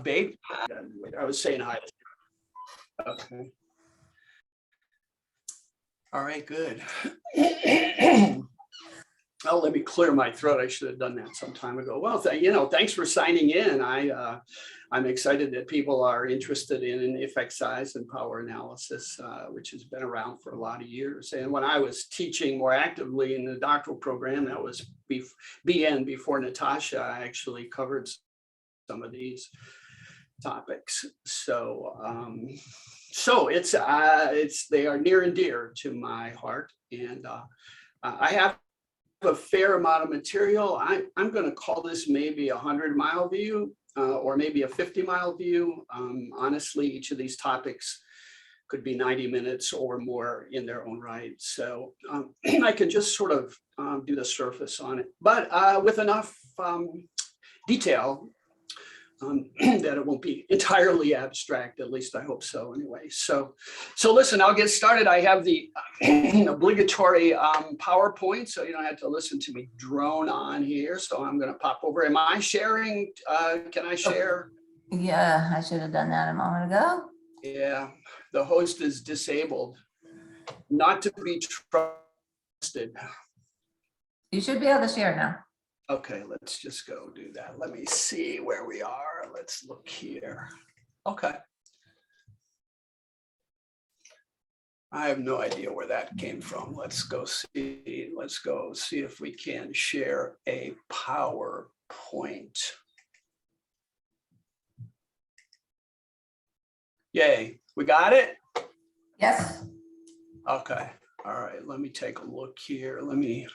Babe, I was saying hi. Okay. All right, good. Oh, let me clear my throat. I should have done that some time ago. Well, thanks for signing in. I'm excited that people are interested in effect size and power analysis, which has been around for a lot of years. And when I was teaching more actively in the doctoral program, that was BN before Natasha, I actually covered some of these topics. So they are near and dear to my heart, and I have a fair amount of material. I'm going to call this maybe a 100-mile view or maybe a 50-mile view. Honestly, each of these topics could be 90 minutes or more in their own right. So I can just sort of do the surface on it, but with enough detail that it won't be entirely abstract. At least I hope so anyway. So listen, I'll get started. I have the obligatory PowerPoint, so you don't have to listen to me drone on here. So I'm going to pop over. Am I sharing? Can I share? Yeah, I should have done that a moment ago. Yeah, the host is disabled, not to be trusted. You should be able to share now. Okay, let's just go do that. Let me see where we are. Let's look here. Okay. I have no idea where that came from. Let's go see if we can share a PowerPoint. Yay, we got it? Yes. Okay, all right, let me take a look here. Let me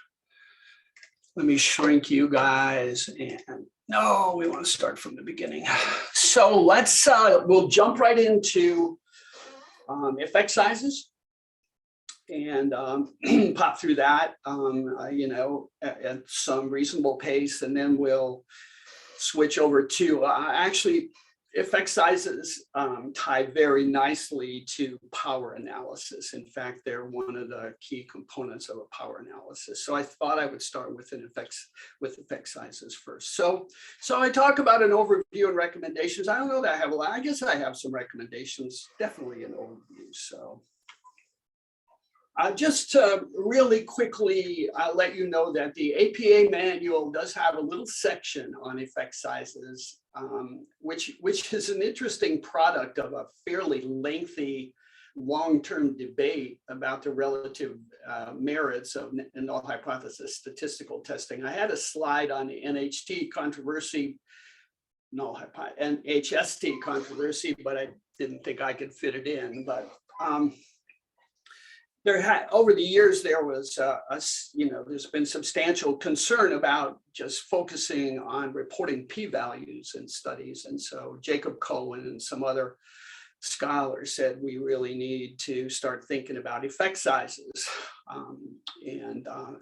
shrink you guys, and no, we want to start from the beginning. So we'll jump right into effect sizes and pop through that, at some reasonable pace, and then we'll switch over to actually effect sizes tie very nicely to power analysis. In fact, they're one of the key components of a power analysis. So I thought I would start with effect sizes first. So I talk about an overview and recommendations. I don't know that I have a lot. I guess I have some recommendations, definitely an overview. So just to really quickly let you know that the APA manual does have a little section on effect sizes, which is an interesting product of a fairly lengthy long-term debate about the relative merits of null hypothesis statistical testing. I had a slide on the NHT controversy, NHST controversy, but I didn't think I could fit it in. But over the years, there was, there's been substantial concern about just focusing on reporting p-values in studies. And so Jacob Cohen and some other scholars said we really need to start thinking about effect sizes,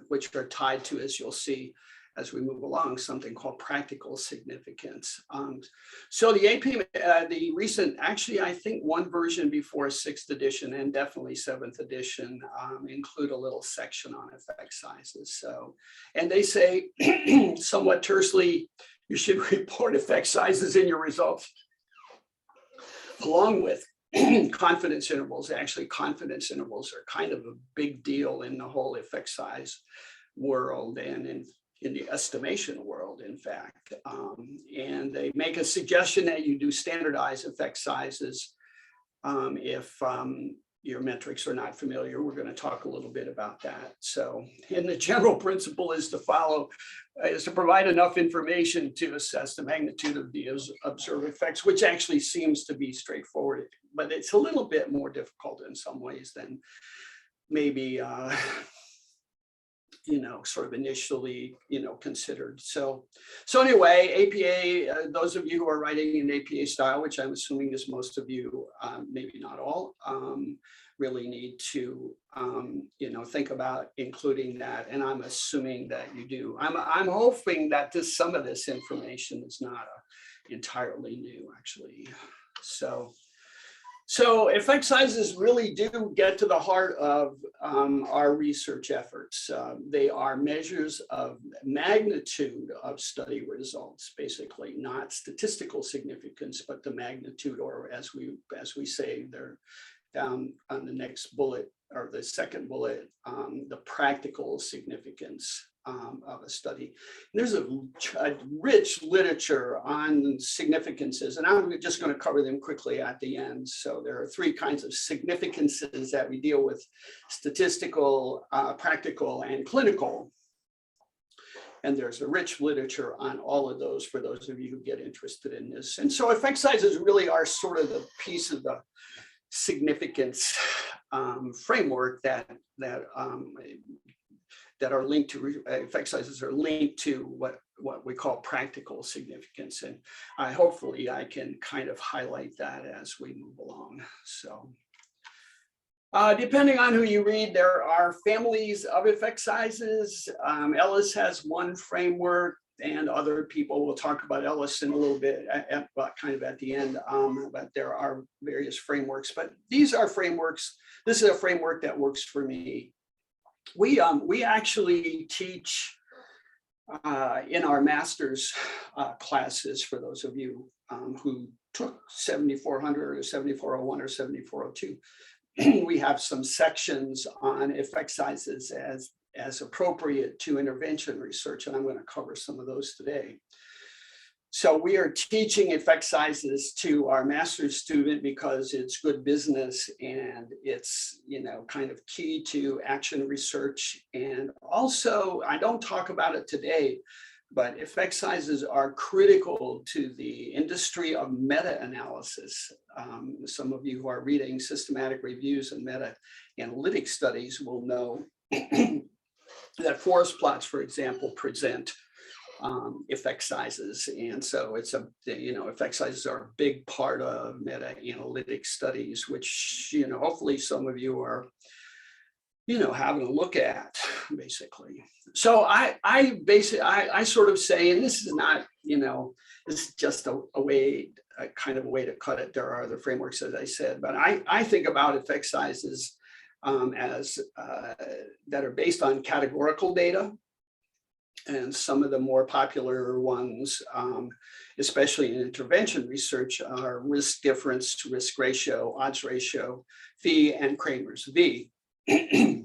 which are tied to, as you'll see, as we move along, something called practical significance. So the AP, the recent, actually, I think one version before 6th edition and definitely 7th edition include a little section on effect sizes. So, and they say somewhat tersely, you should report effect sizes in your results along with confidence intervals. Actually, confidence intervals are kind of a big deal in the whole effect size world and in the estimation world, in fact. And they make a suggestion that you do standardized effect sizes if your metrics are not familiar. We're going to talk a little bit about that. So, and the general principle is to provide enough information to assess the magnitude of the observed effects, which actually seems to be straightforward, but it's a little bit more difficult in some ways than maybe sort of initially, considered. So anyway, APA, those of you who are writing in APA style, which I'm assuming is most of you, maybe not all, really need to, think about including that. And I'm assuming that you do. I'm hoping that some of this information is not entirely new, actually. So So effect sizes really do get to the heart of our research efforts. They are measures of magnitude of study results, basically, not statistical significance, but the magnitude, or as we say, they're down on the next bullet or the second bullet, the practical significance of a study. And there's a rich literature on significances, and I'm just going to cover them quickly at the end. So there are three kinds of significances that we deal with: statistical, practical, and clinical. And there's a rich literature on all of those for those of you who get interested in this. And so effect sizes really are sort of the piece of the significance framework that are linked to effect sizes are linked to what we call practical significance. And hopefully I can kind of highlight that as we move along. So depending on who you read, there are families of effect sizes. Ellis has one framework, and other people will talk about Ellis in a little bit, kind of at the end, but there are various frameworks. But these are frameworks. This is a framework that works for me. We actually teach in our master's classes, for those of you who took 7400 or 7401 or 7402, we have some sections on effect sizes as appropriate to intervention research, and I'm going to cover some of those today. So we are teaching effect sizes to our master's student because it's good business and it's, kind of key to action research. And also, I don't talk about it today, but effect sizes are critical to the industry of meta-analysis. Some of you who are reading systematic reviews and meta-analytic studies will know that forest plots, for example, present effect sizes. And so it's effect sizes are a big part of meta-analytic studies, which, hopefully some of you are, having a look at, basically. So I sort of say, and this is not, this is just a kind of a way to cut it. There are other frameworks, as I said, but I think about effect sizes as that are based on categorical data. And some of the more popular ones, especially in intervention research, are risk difference, risk ratio, odds ratio, phi, and Kramer's V. They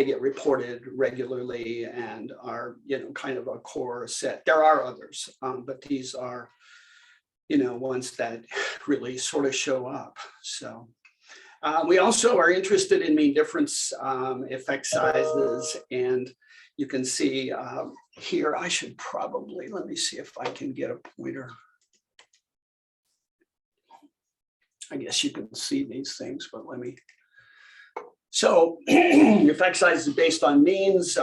get reported regularly and are, kind of a core set. There are others, but these are, ones that really sort of show up. So we also are interested in mean difference effect sizes, and you can see here, I should probably, let me see if I can get a pointer. I guess you can see these things, but let me. So effect size is based on means.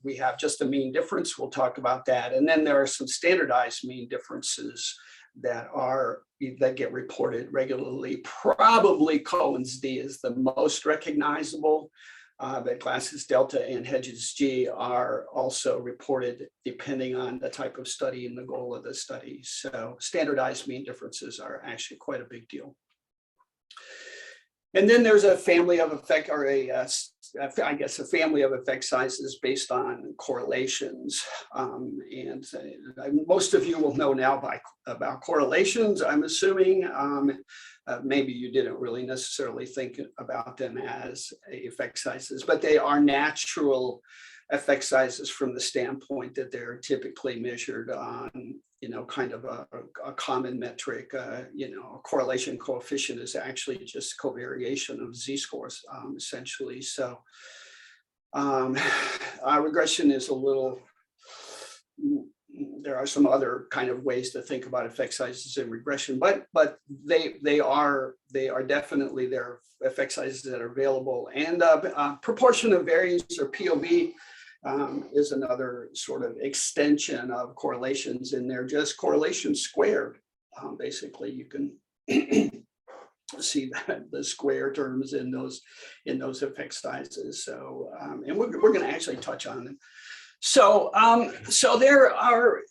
We have just a mean difference. We'll talk about that. And then there are some standardized mean differences that get reported regularly. Probably Cohen's D is the most recognizable, but Glass's delta and Hedges G are also reported depending on the type of study and the goal of the study. So standardized mean differences are actually quite a big deal. And then there's a family of effect, or a family of effect sizes based on correlations. And most of you will know now about correlations, I'm assuming. Maybe you didn't really necessarily think about them as effect sizes, but they are natural effect sizes from the standpoint that they're typically measured on, kind of a common metric. A correlation coefficient is actually just covariation of z-scores, essentially. So regression is a little, there are some other kind of ways to think about effect sizes in regression, but they are definitely, there are effect sizes that are available. And proportion of variance, or POV, is another sort of extension of correlations, and they're just correlation squared. Basically, you can see that the square terms in those effect sizes. So, and we're going to actually touch on So there are,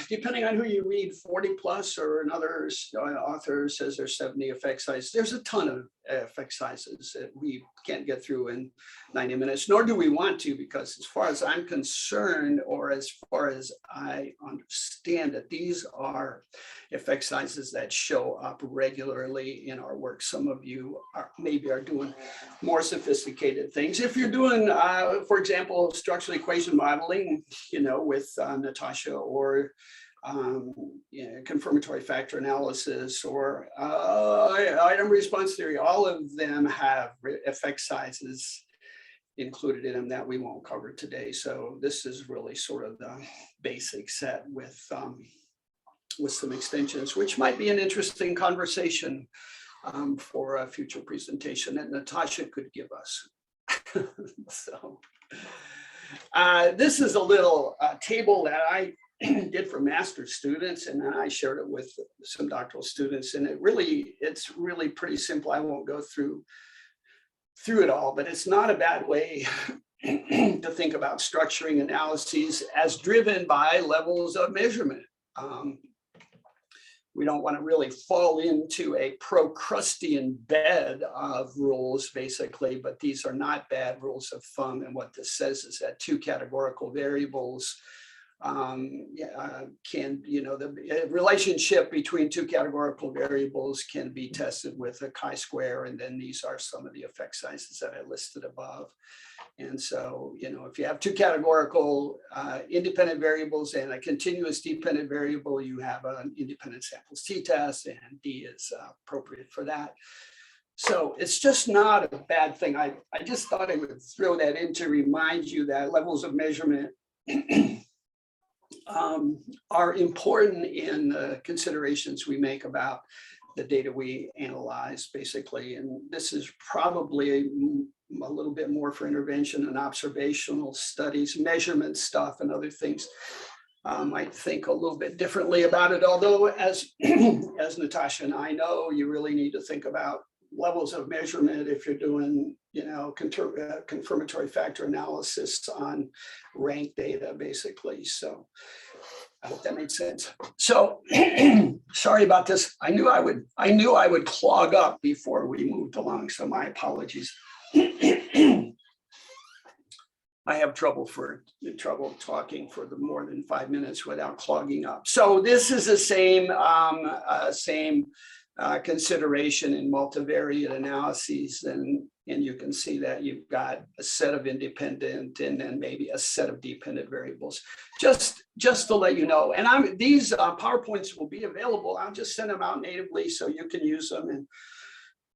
depending on who you read, 40 plus, or another author says there's 70 effect sizes. There's a ton of effect sizes that we can't get through in 90 minutes, nor do we want to, because as far as I'm concerned, or as far as I understand it, these are effect sizes that show up regularly in our work. Some of you maybe are doing more sophisticated things. If you're doing, for example, structural equation modeling, with Natasha, or confirmatory factor analysis, or item response theory, all of them have effect sizes included in them that we won't cover today. So this is really sort of the basic set with some extensions, which might be an interesting conversation for a future presentation that Natasha could give us. So this is a little table that I did for master's students, and then I shared it with some doctoral students, and it's really pretty simple. I won't go through it all, but it's not a bad way to think about structuring analyses as driven by levels of measurement. We don't want to really fall into a Procrustean bed of rules, basically, but these are not bad rules of thumb. And what this says is that two categorical variables the relationship between two categorical variables can be tested with a chi-square, and then these are some of the effect sizes that I listed above. And so, if you have two categorical independent variables and a continuous dependent variable, you have an independent samples t-test, and D is appropriate for that. So it's just not a bad thing. I just thought I would throw that in to remind you that levels of measurement are important in the considerations we make about the data we analyze, basically. And this is probably a little bit more for intervention and observational studies. Measurement stuff and other things might think a little bit differently about it. Although, as Natasha and I know, you really need to think about levels of measurement if you're doing, confirmatory factor analysis on rank data, basically. So I hope that made sense. So sorry about this. I knew I would clog up before we moved along, so my apologies. I have trouble talking for more than 5 minutes without clogging up. So this is the same consideration in multivariate analyses, and you can see that you've got a set of independent and then maybe a set of dependent variables. Just to let you know, and these PowerPoints will be available. I'll just send them out natively so you can use them and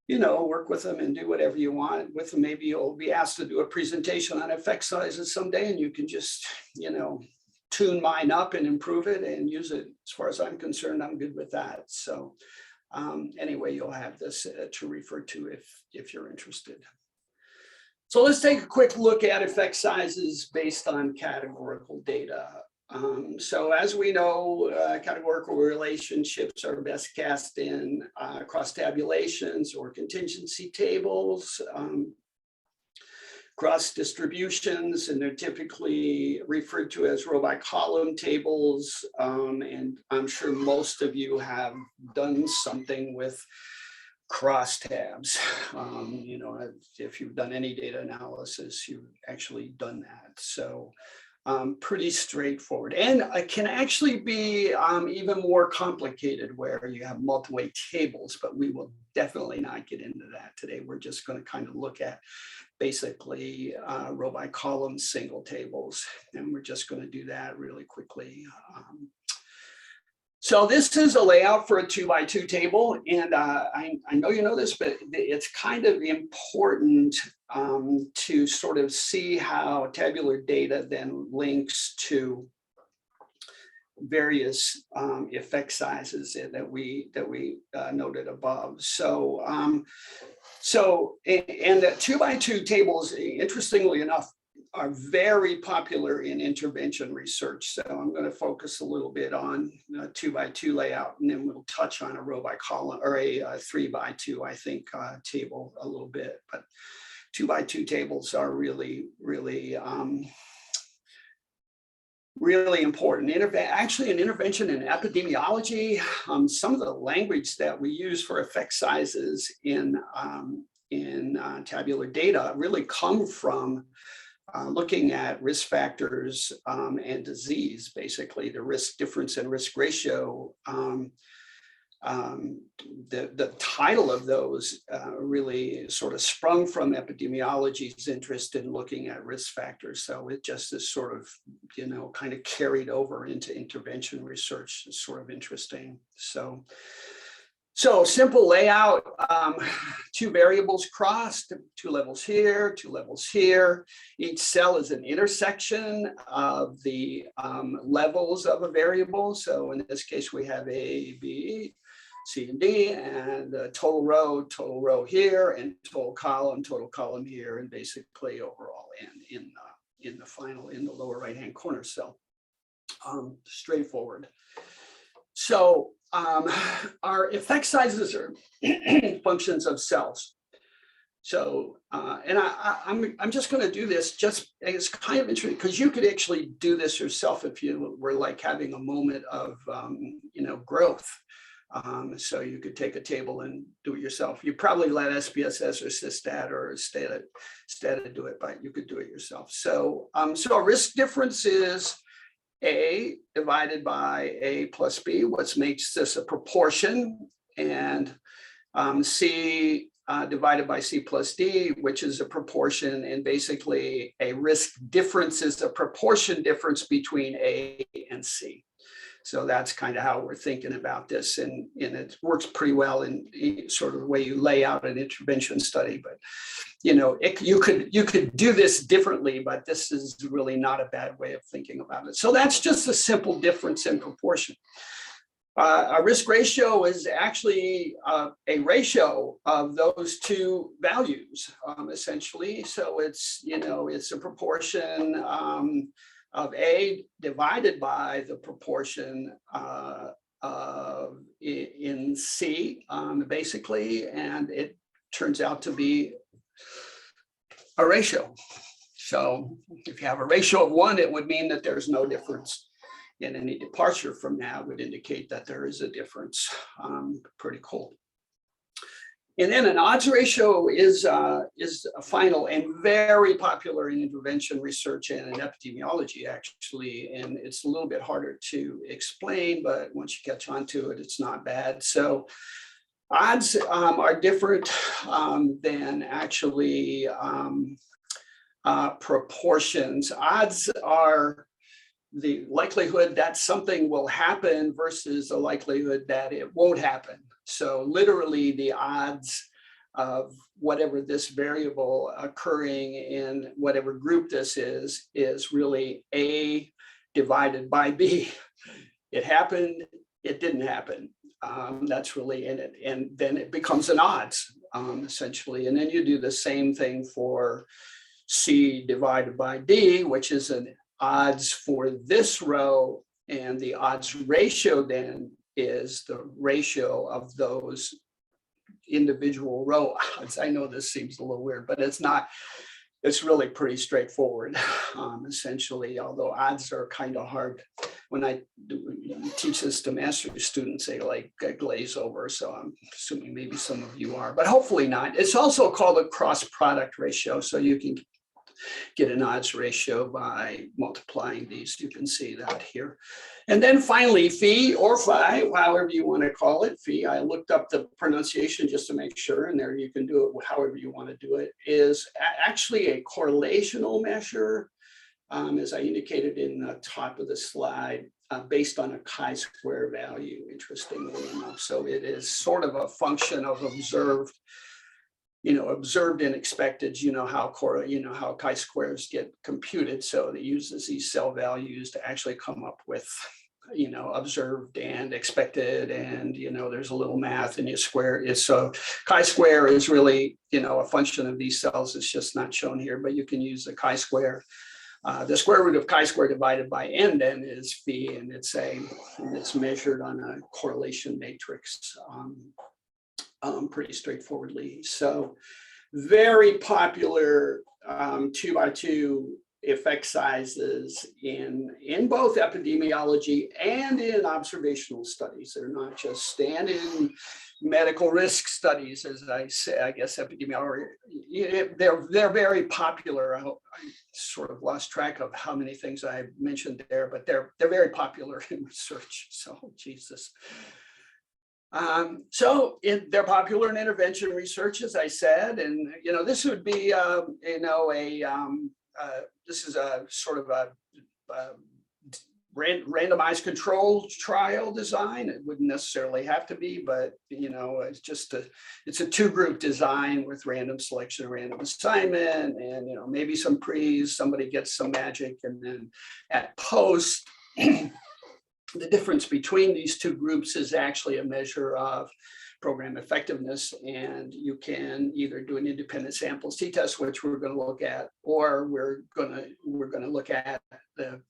work with them and do whatever you want with them. Maybe you'll be asked to do a presentation on effect sizes someday, and you can just tune mine up and improve it and use it. As far as I'm concerned, I'm good with that. So anyway, you'll have this to refer to if you're interested. So let's take a quick look at effect sizes based on categorical data. So as we know, categorical relationships are best cast in cross tabulations or contingency tables, cross distributions, and they're typically referred to as row by column tables. And I'm sure most of you have done something with cross tabs. If you've done any data analysis, you've actually done that. So pretty straightforward, and it can actually be even more complicated where you have multi-way tables, but we will definitely not get into that today. We're just going to kind of look at basically row by column single tables, and we're just going to do that really quickly. So this is a layout for a 2x2 table, and I know you know this, but it's kind of important to sort of see how tabular data then links to various effect sizes that we noted above. So and the 2x2 tables, interestingly enough, are very popular in intervention research. So I'm going to focus a little bit on a 2x2 layout, and then we'll touch on a row by column or a 3x2, I think, table a little bit. But 2x2 tables are really really important. Actually, an intervention in epidemiology, some of the language that we use for effect sizes in tabular data really come from looking at risk factors and disease, basically the risk difference and risk ratio. The title of those really sort of sprung from epidemiology's interest in looking at risk factors. So it just is sort of, kind of carried over into intervention research. It's sort of interesting. So simple layout, 2 variables crossed, 2 levels here, 2 levels here. Each cell is an intersection of the levels of a variable. So in this case, we have A, B, C, and D, and total row here, and total column here, and basically overall in the lower right-hand corner cell. Straightforward. So our effect sizes are functions of cells. So, and I'm just going to do this just, it's kind of interesting because you could actually do this yourself if you were like having a moment of, growth. So you could take a table and do it yourself. You probably let SPSS or Systat or Stata do it, but you could do it yourself. So, so a risk difference is A divided by A plus B, what makes this a proportion, and C divided by C plus D, which is a proportion, and basically a risk difference is a proportion difference between A and C. So that's kind of how we're thinking about this, and it works pretty well in sort of the way you lay out an intervention study. But you could do this differently, but this is really not a bad way of thinking about it. So that's just a simple difference in proportion. A risk ratio is actually a ratio of those 2 values, essentially. So it's it's a proportion of A divided by the proportion in C, basically, and it turns out to be a ratio. So if you have a ratio of 1, it would mean that there's no difference, and any departure from that would indicate that there is a difference. Pretty cool. And then an odds ratio is a final and very popular in intervention research and in epidemiology, actually. And it's a little bit harder to explain, but once you catch on to it, it's not bad. So odds are different than actually proportions. Odds are the likelihood that something will happen versus the likelihood that it won't happen. So literally the odds of whatever this variable occurring in whatever group this is really A divided by B. It happened, it didn't happen. That's really in it. And then it becomes an odds, essentially. And then you do the same thing for C divided by D, which is an odds for this row, and the odds ratio then is the ratio of those individual row odds. I know this seems a little weird, but it's not. It's really pretty straightforward, essentially, although odds are kind of hard. When I teach this to master's students, they like glaze over, so I'm assuming maybe some of you are, but hopefully not. It's also called a cross product ratio, so you can get an odds ratio by multiplying these. You can see that here. And then finally, phi or phi, however you want to call it, phi, I looked up the pronunciation just to make sure, and there you can do it however you want to do it, is actually a correlational measure, as I indicated in the top of the slide, based on a chi-square value, interestingly enough. So it is sort of a function of observed and expected, how chi-squares get computed. So it uses these cell values to actually come up with, observed and expected, and, there's a little math and you square it. So chi-square is really, a function of these cells. It's just not shown here, but you can use the chi-square. The square root of chi-square divided by n then is phi, and it's measured on a correlation matrix. Pretty straightforwardly. So very popular 2x2 effect sizes in both epidemiology and in observational studies. They're not just stand-in medical risk studies, as I say. I guess epidemiology, they're very popular. I sort of lost track of how many things I mentioned there, but they're very popular in research. So Jesus. They're popular in intervention research, as I said, and this would be this is a sort of a randomized control trial design. It wouldn't necessarily have to be, but it's a two-group design with random selection, random assignment, and maybe some pre's, somebody gets some magic, and then at post. The difference between these two groups is actually a measure of program effectiveness, and you can either do an independent samples t-test, which we're going to look at, or we're going to look at the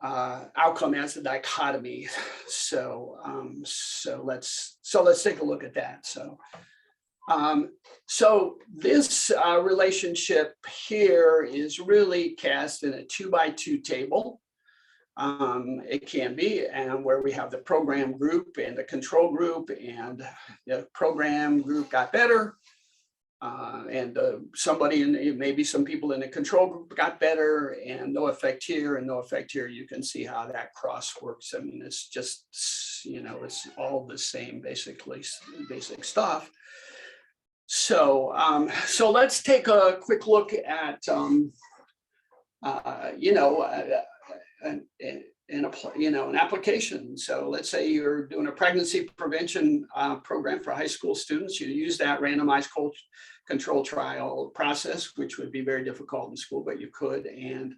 outcome as a dichotomy. So let's take a look at that. So this relationship here is really cast in a 2x2 table. It can be, and where we have the program group and the control group, and the program group got better, and somebody maybe some people in the control group got better, and no effect here and no effect here. You can see how that cross works. I mean, it's just it's all the same, basically basic stuff. So let's take a quick look at an application. So let's say you're doing a pregnancy prevention program for high school students. You use that randomized control trial process, which would be very difficult in school, but you could. And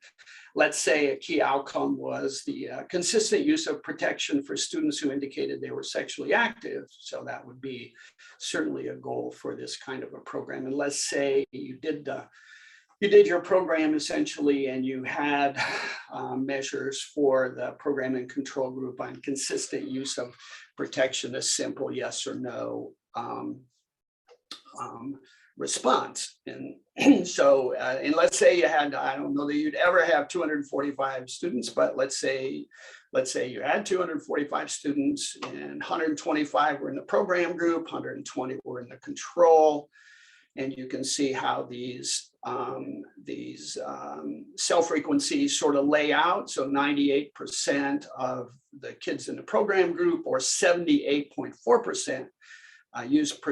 let's say a key outcome was the consistent use of protection for students who indicated they were sexually active. So that would be certainly a goal for this kind of a program. And let's say you did your program essentially, and you had measures for the program and control group on consistent use of protection, a simple yes or no response. And so, and let's say you had, I don't know that you'd ever have 245 students, but let's say you had 245 students, and 125 were in the program group, 120 were in the control. And you can see how these cell frequencies sort of lay out. So 98% of the kids in the program group, or 78.4%, used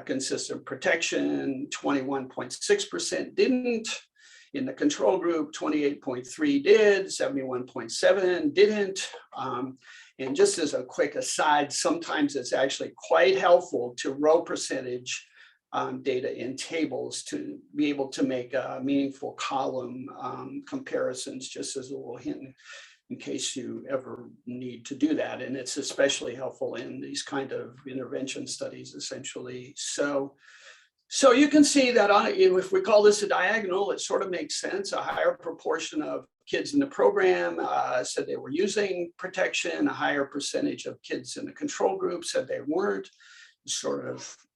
consistent protection, 21.6% didn't. In the control group, 28.3 did, 71.7 didn't. And just as a quick aside, sometimes it's actually quite helpful to row percentage data in tables to be able to make meaningful column comparisons, just as a little hint in case you ever need to do that. And it's especially helpful in these kind of intervention studies, essentially. So you can see that if we call this a diagonal, it sort of makes sense. A higher proportion of kids in the program said they were using protection. A higher percentage of kids in the control group said they weren't.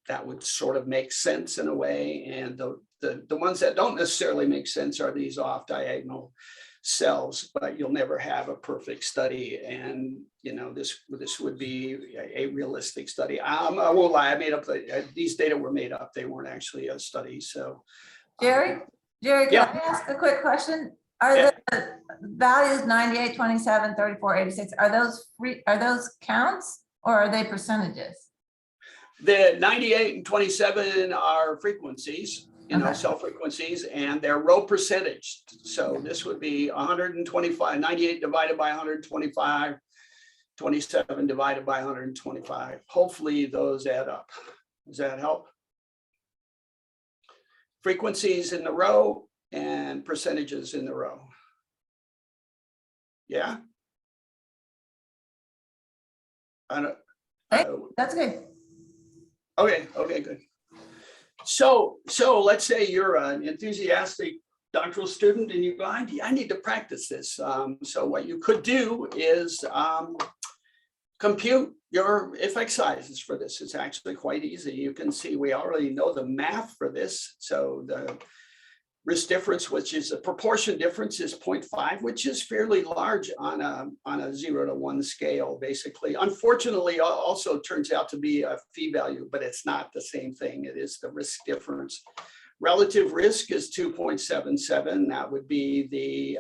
That would sort of make sense in a way. And the ones that don't necessarily make sense are these off diagonal cells, but you'll never have a perfect study. And this would be a realistic study. I won't lie, I made up these data were made up. They weren't actually a study. So Jerry, can yeah. I ask a quick question? Are the values 98, 27, 34, 86, are those counts, or are they percentages? The 98 and 27 are frequencies, cell frequencies, and they're row percentage. So this would be 125, 98 divided by 125, 27 divided by 125. Hopefully those add up. Does that help? Frequencies in the row and percentages in the row. Yeah? That's good. Okay, good. So let's say you're an enthusiastic doctoral student and you go, I need to practice this. So what you could do is compute your effect sizes for this. It's actually quite easy. You can see we already know the math for this. So risk difference, which is a proportion difference, is 0.5, which is fairly large on a 0 to 1 scale, basically. Unfortunately, also turns out to be a p value, but it's not the same thing. It is the risk difference. Relative risk is 2.77. That would be the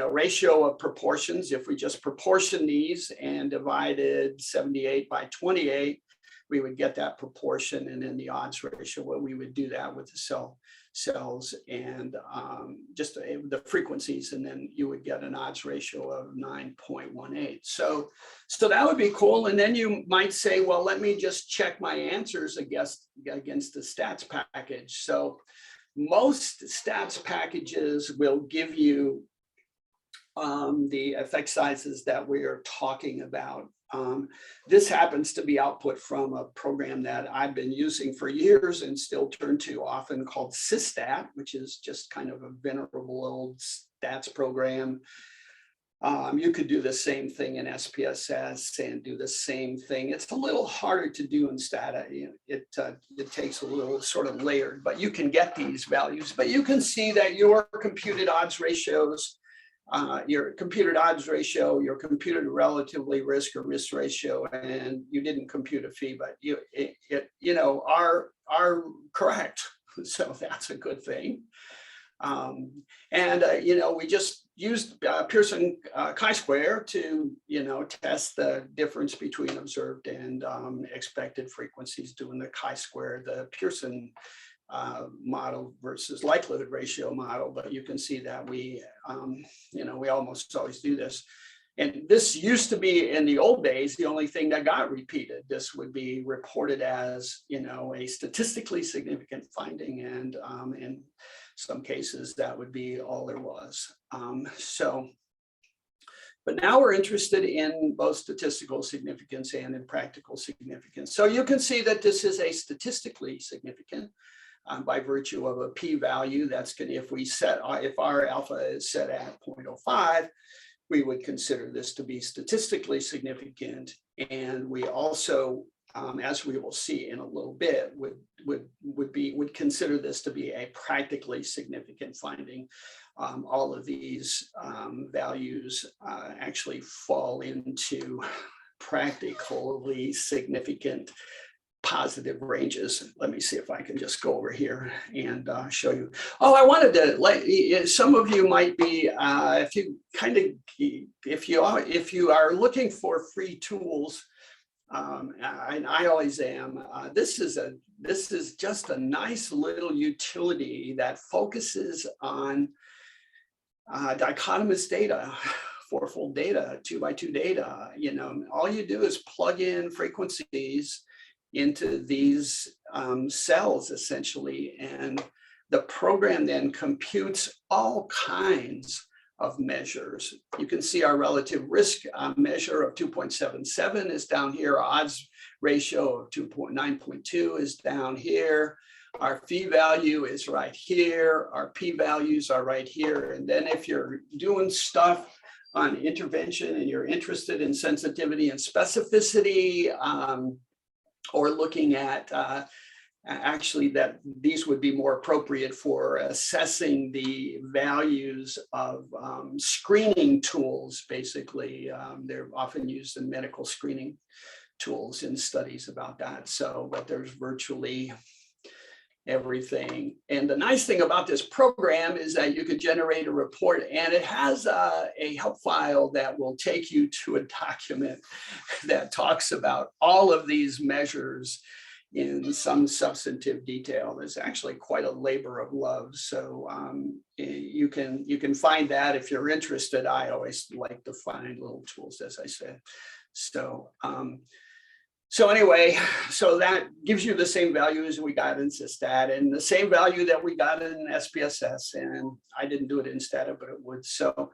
ratio of proportions. If we just proportion these and divided 78 by 28, we would get that proportion, and then the odds ratio, well, we would do that with the cells and just the frequencies, and then you would get an odds ratio of 9.18. So that would be cool. And then you might say, well, let me just check my answers against the stats package. So most stats packages will give you the effect sizes that we are talking about. This happens to be output from a program that I've been using for years and still turn to often, called SysStat, which is just kind of a venerable old stats program. You could do the same thing in SPSS and do the same thing. It's a little harder to do in Stata. It takes a little sort of layered, but you can get these values. But you can see that your computed odds ratios, your computed relatively risk or risk ratio, and you didn't compute a fee, but are correct. So that's a good thing. We just used Pearson chi-square to, test the difference between observed and expected frequencies doing the chi-square, the Pearson model versus likelihood ratio model. But you can see that we almost always do this. And this used to be, in the old days, the only thing that got repeated. This would be reported as, a statistically significant finding, and in some cases that would be all there was. But now we're interested in both statistical significance and in practical significance. So you can see that this is a statistically significant by virtue of a p-value. That's going to, if our alpha is set at 0.05, we would consider this to be statistically significant. And we also, as we will see in a little bit, would consider this to be a practically significant finding. All of these values actually fall into practically significant positive ranges. Let me see if I can just go over here and show you. Oh, I wanted to some of you might be, if you are looking for free tools, and I always am. This is just a nice little utility that focuses on dichotomous data, fourfold data, 2x2 data. All you do is plug in frequencies into these cells, essentially, and the program then computes all kinds of measures. You can see our relative risk measure of 2.77 is down here. Our odds ratio of 9.2 is down here. Our phi value is right here. Our p values are right here. And then if you're doing stuff on intervention and you're interested in sensitivity and specificity, or looking at actually that these would be more appropriate for assessing the values of screening tools, basically. They're often used in medical screening tools in studies about that. So, but there's virtually everything. And the nice thing about this program is that you could generate a report, and it has a help file that will take you to a document that talks about all of these measures in some substantive detail. There's actually quite a labor of love. So you can find that if you're interested. I always like to find little tools, as I said. So anyway, so that gives you the same value as we got in SysStat and the same value that we got in SPSS. And I didn't do it in Stata, but it would. So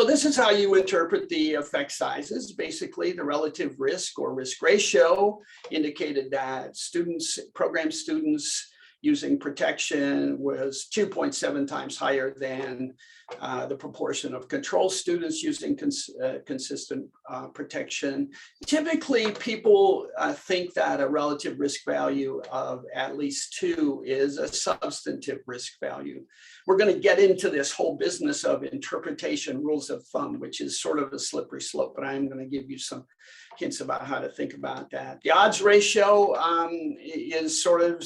this is how you interpret the effect sizes. Basically, the relative risk or risk ratio indicated that program students using protection was 2.7 times higher than the proportion of control students using consistent protection. Typically, people think that a relative risk value of at least 2 is a substantive risk value. We're going to get into this whole business of interpretation rules of thumb, which is sort of a slippery slope, but I'm going to give you some hints about how to think about that. The odds ratio is sort of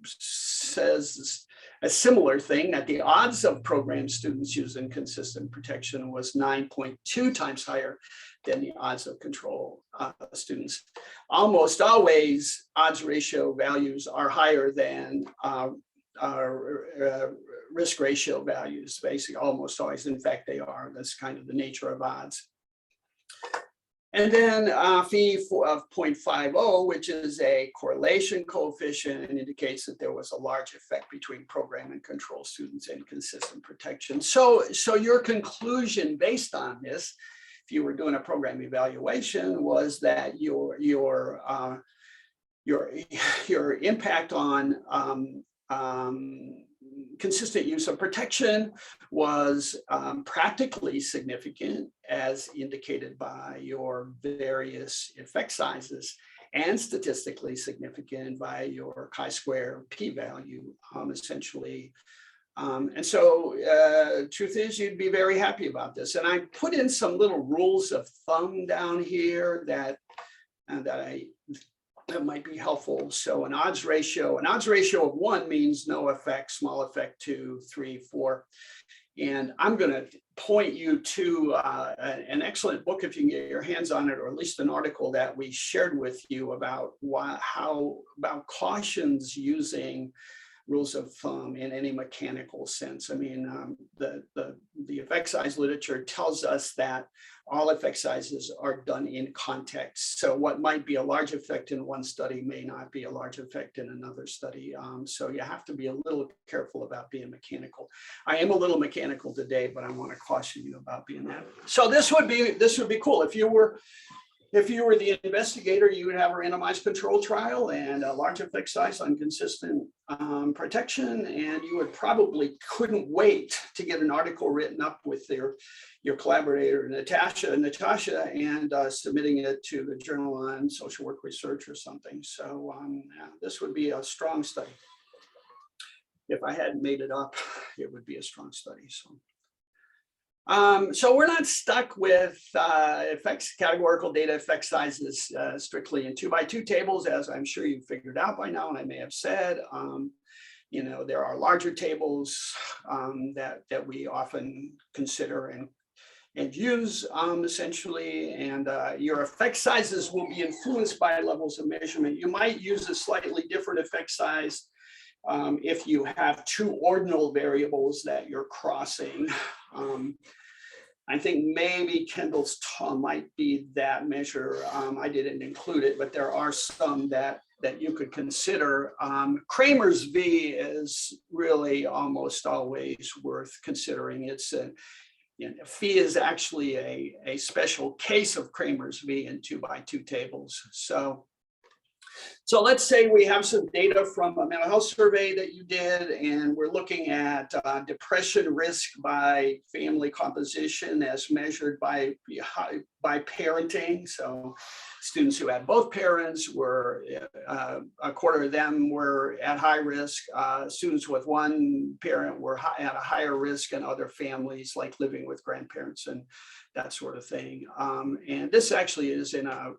says a similar thing, that the odds of program students using consistent protection was 9.2 times higher than the odds of control students. Almost always odds ratio values are higher than risk ratio values, basically almost always. In fact, they are. That's kind of the nature of odds. And then phi of 0.50, which is a correlation coefficient, and indicates that there was a large effect between program and control students and consistent protection. So your conclusion based on this, if you were doing a program evaluation, was that your impact on consistent use of protection was practically significant, as indicated by your various effect sizes, and statistically significant by your chi-square p-value, essentially. And so truth is, you'd be very happy about this. And I put in some little rules of thumb down here that might be helpful. So an odds ratio of 1 means no effect, small effect 2, 3, 4. And I'm going to point you to an excellent book, if you can get your hands on it, or at least an article that we shared with you about about cautions using rules of thumb in any mechanical sense. I mean, the effect size literature tells us that all effect sizes are done in context. So what might be a large effect in one study may not be a large effect in another study. So you have to be a little careful about being mechanical. I am a little mechanical today, but I want to caution you about being that. So this would be cool. If you were the investigator, you would have a randomized control trial and a large effect size on consistent protection, and you would probably couldn't wait to get an article written up with your collaborator, Natasha, and submitting it to the Journal on Social Work Research or something. So yeah, this would be a strong study. If I hadn't made it up, it would be a strong study. So we're not stuck with effects, categorical data effect sizes strictly in 2x2 tables, as I'm sure you figured out by now, and I may have said. You know, there are larger tables that we often consider and use essentially, and your effect sizes will be influenced by levels of measurement. You might use a slightly different effect size if you have 2 ordinal variables that you're crossing. I think maybe Kendall's Tom might be that measure. I didn't include it, but there are some that you could consider. Kramer's V is really almost always worth considering. It's phi is actually a special case of Kramer's V in 2x2 tables. So let's say we have some data from a mental health survey that you did, and we're looking at depression risk by family composition as measured by parenting. So students who had both parents were, a quarter of them were at high risk. Students with one parent were at a higher risk, and other families like living with grandparents and that sort of thing. And this actually is in a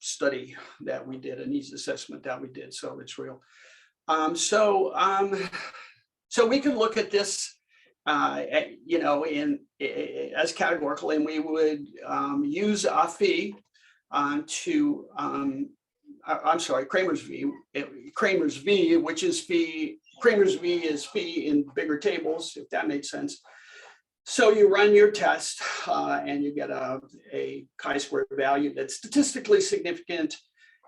study that we did, a needs assessment that we did, so it's real. So we can look at this, you know, as categorical, and we would use a phi to, I'm sorry, Kramer's V, which is phi. Kramer's V is phi in bigger tables, if that makes sense. So you run your test and you get a chi-square value that's statistically significant,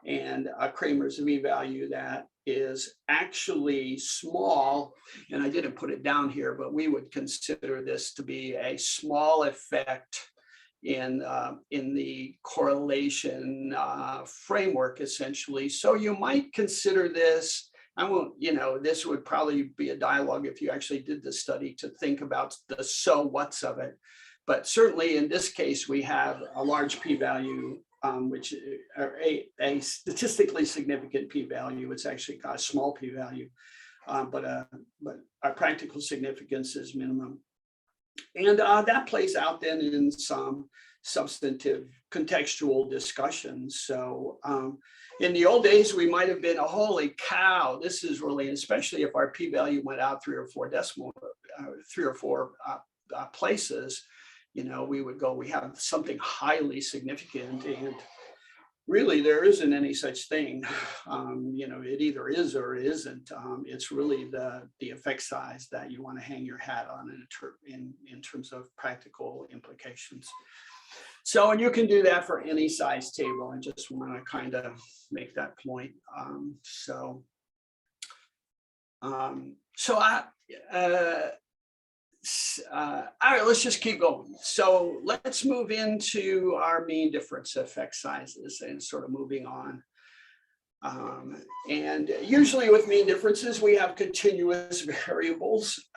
and a Kramer's V value that is actually small. And I didn't put it down here, but we would consider this to be a small effect in the correlation framework, essentially. So you might consider this I won't, this would probably be a dialogue if you actually did the study to think about the so what's of it. But certainly in this case, we have a large p-value, which a statistically significant p-value. It's actually got a small p-value, but our practical significance is minimum. And that plays out then in some substantive contextual discussions. So in the old days, we might have been, holy cow, this is really, especially if our p-value went out 3 or 4 places, we would go, we have something highly significant, and really there isn't any such thing. It either is or it isn't. It's really the effect size that you want to hang your hat on in terms of practical implications. So, and you can do that for any size table. I just want to kind of make that point. All right, let's just keep going. So let's move into our mean difference effect sizes and sort of moving on. And usually with mean differences, we have continuous variables.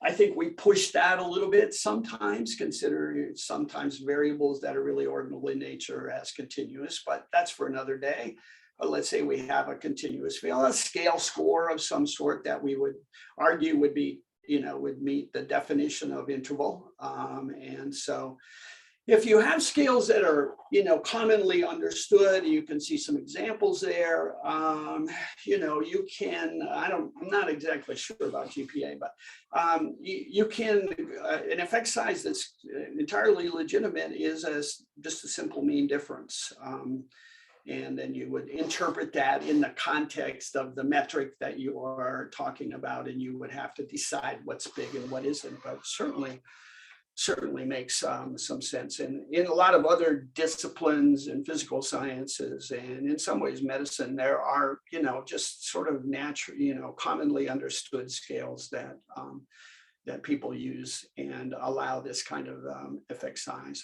I think we push that a little bit sometimes, consider sometimes variables that are really ordinal in nature as continuous, but that's for another day. But let's say we have a continuous a scale score of some sort that we would argue would be, would meet the definition of interval. And so if you have scales that are, commonly understood, you can see some examples there. You can, I'm not exactly sure about GPA, but you can, an effect size that's entirely legitimate is just a simple mean difference. And then you would interpret that in the context of the metric that you are talking about, and you would have to decide what's big and what isn't, but certainly makes some sense. And in a lot of other disciplines in physical sciences and in some ways medicine, there are, just sort of natural, commonly understood scales that that people use and allow this kind of effect size.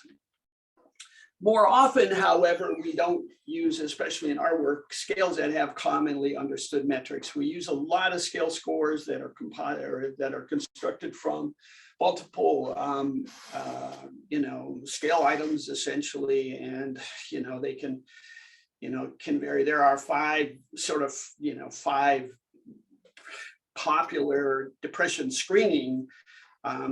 More often, however, we don't use, especially in our work, scales that have commonly understood metrics. We use a lot of scale scores that are compiled or that are constructed from multiple, scale items essentially, and they can, can vary. There are 5 popular depression screening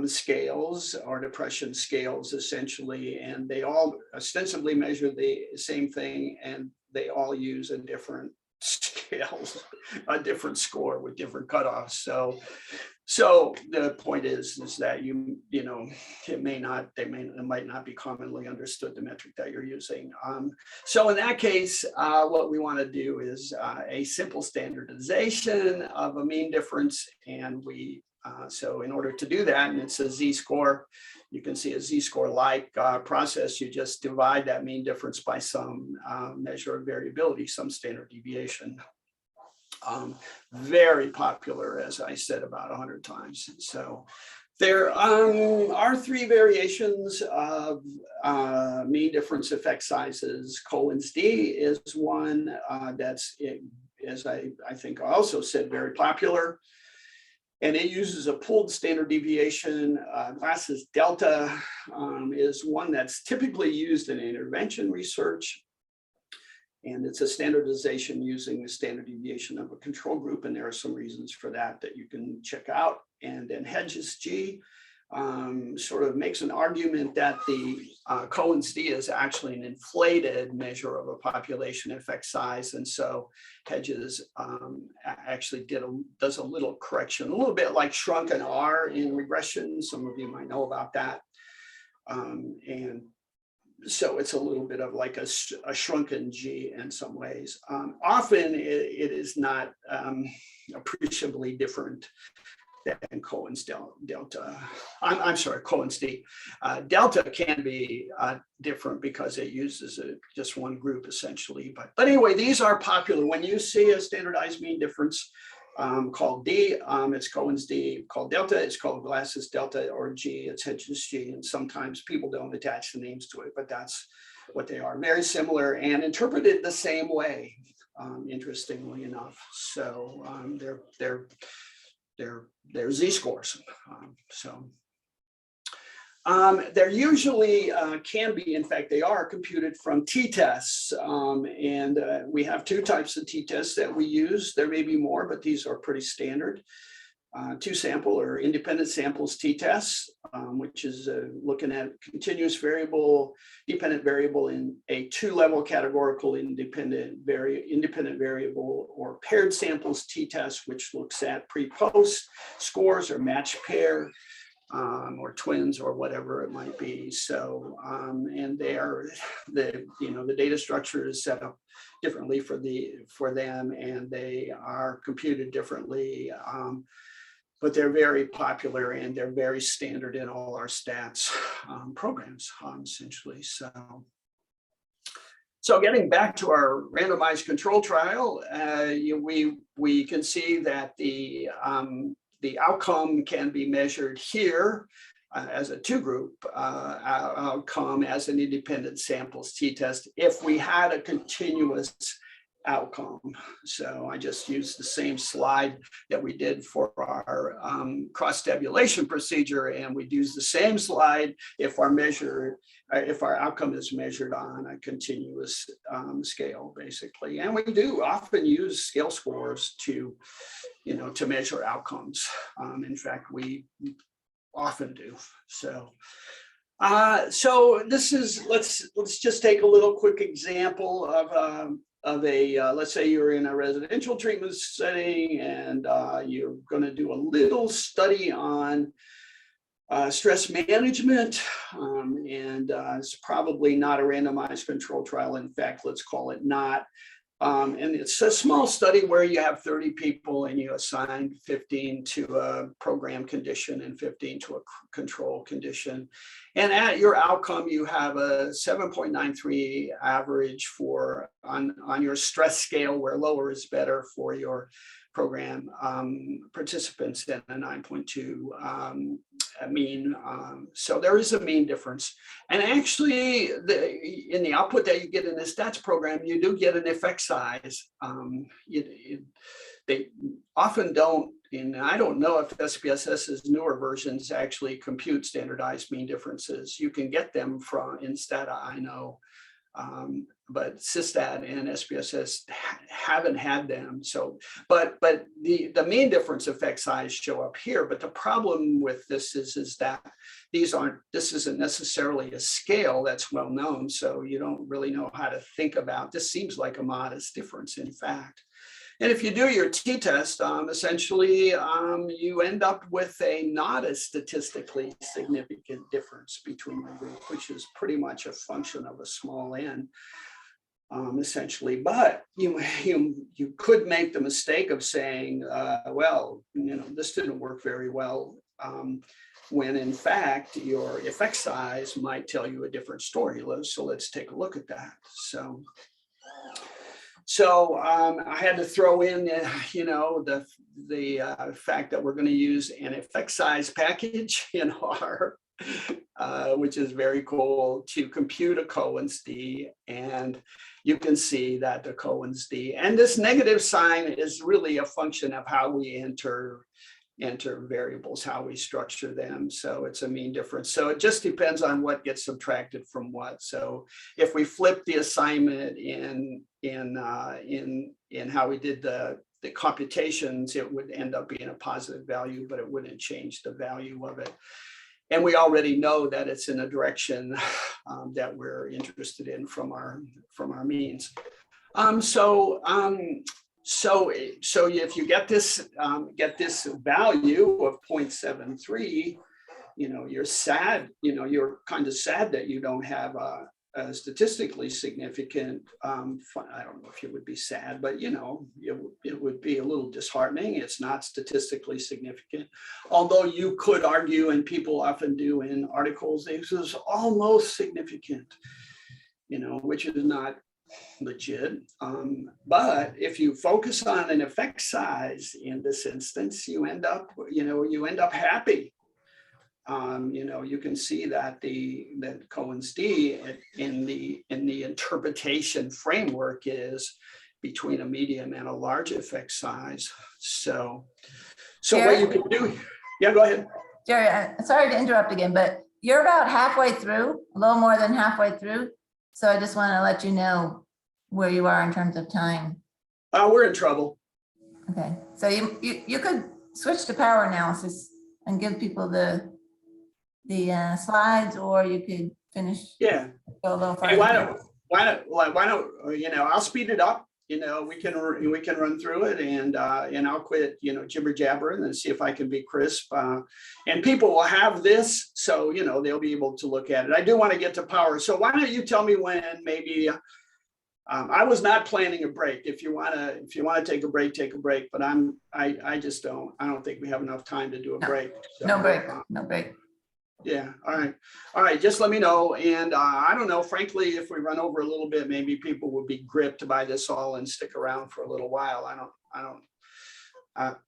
scales or depression scales essentially, and they all ostensibly measure the same thing, and they all use a different scale, a different score with different cutoffs. So the point is that it might not be commonly understood, the metric that you're using. So in that case, what we want to do is a simple standardization of a mean difference, and so in order to do that, and it's a z-score, you can see a z-score-like process. You just divide that mean difference by some measure of variability, some standard deviation. Very popular, as I said, about 100 times. So there are 3 variations of mean difference effect sizes. Cohen's d is one that's, as I think I also said, very popular. And it uses a pooled standard deviation. Glasses delta is one that's typically used in intervention research. And it's a standardization using the standard deviation of a control group. And there are some reasons for that you can check out. And then Hedges G sort of makes an argument that the Cohen's d is actually an inflated measure of a population effect size. And so Hedges actually does a little correction, a little bit like shrunken R in regression. Some of you might know about that. And so it's a little bit of like a shrunken G in some ways. Often it is not appreciably different than Cohen's delta. I'm sorry, Cohen's d. Delta can be different because it uses just one group essentially. But anyway, these are popular. When you see a standardized mean difference, called D. It's Cohen's D called delta. It's called Glasses delta, or G, it's Hedges G. And sometimes people don't attach the names to it, but that's what they are. Very similar and interpreted the same way, interestingly enough. So they're Z-scores. They're usually can be, in fact, they are computed from t-tests. And we have two types of t-tests that we use. There may be more, but these are pretty standard. Two sample or independent samples t-tests, which is looking at continuous variable, dependent variable in a two-level categorical independent variable, or paired samples t-test, which looks at pre-post scores or match pair, or twins, or whatever it might be. So, and they are the data structure is set up differently for them, and they are computed differently. But they're very popular and they're very standard in all our stats programs, essentially. So getting back to our randomized control trial, we can see that the outcome can be measured here as a two-group outcome as an independent samples t-test if we had a continuous outcome. So I just used the same slide that we did for our cross-tabulation procedure, and we'd use the same slide if our outcome is measured on a continuous scale, basically. And we do often use scale scores to measure outcomes. In fact, we often do. So this is, let's just take a little quick example of a, let's say you're in a residential treatment setting, and you're going to do a little study on stress management, and it's probably not a randomized control trial. In fact, let's call it not. And it's a small study where you have 30 people and you assign 15 to a program condition and 15 to a control condition. And at your outcome, you have a 7.93 average on your stress scale, where lower is better for your program participants, and a 9.2 mean. So there is a mean difference. And actually, in the output that you get in the stats program, you do get an effect size. They often don't, and I don't know if SPSS's newer versions actually compute standardized mean differences. You can get them in Stata, I know. But SysStat and SPSS haven't had them. So, but the mean difference effect size show up here. But the problem with this is that this isn't necessarily a scale that's well known. So you don't really know how to think about this. Seems like a modest difference, in fact. And if you do your t-test, essentially you end up with not a statistically significant difference between the group, which is pretty much a function of a small n, essentially. But you could make the mistake of saying, well, this didn't work very well, when in fact your effect size might tell you a different story. So let's take a look at that. So I had to throw in, the fact that we're going to use an effect size package in R, which is very cool, to compute a Cohen's D. And you can see that the Cohen's D, and this negative sign is really a function of how we enter variables, how we structure them. So it's a mean difference. So it just depends on what gets subtracted from what. So if we flip the assignment in how we did the computations, it would end up being a positive value, but it wouldn't change the value of it. And we already know that it's in a direction that we're interested in from our means. So if you get this value of 0.73, you're sad. You're kind of sad that you don't have a statistically significant. I don't know if you would be sad, but it would be a little disheartening. It's not statistically significant, although you could argue, and people often do in articles, this is almost significant. Which is not legit. But if you focus on an effect size in this instance, you end up happy. You can see that that Cohen's d in the interpretation framework is between a medium and a large effect size. So what you can do, yeah, go ahead. Jerry, sorry to interrupt again, but you're about halfway through, a little more than halfway through. So I just want to let you know where you are in terms of time. We're in trouble. Okay, so you could switch to power analysis and give people the slides, or you could finish. Yeah. Go a little Hey, farther. why don't I'll speed it up. We can run through it, and I'll quit jibber jabbering and see if I can be crisp. And people will have this, so they'll be able to look at it. I do want to get to power, so why don't you tell me when maybe. I was not planning a break. If you want to take a break, take a break. But I just don't. I don't think we have enough time to do a break. So, no break. No break. Yeah. All right. Just let me know. And I don't know. Frankly, if we run over a little bit, maybe people will be gripped by this all and stick around for a little while. I don't.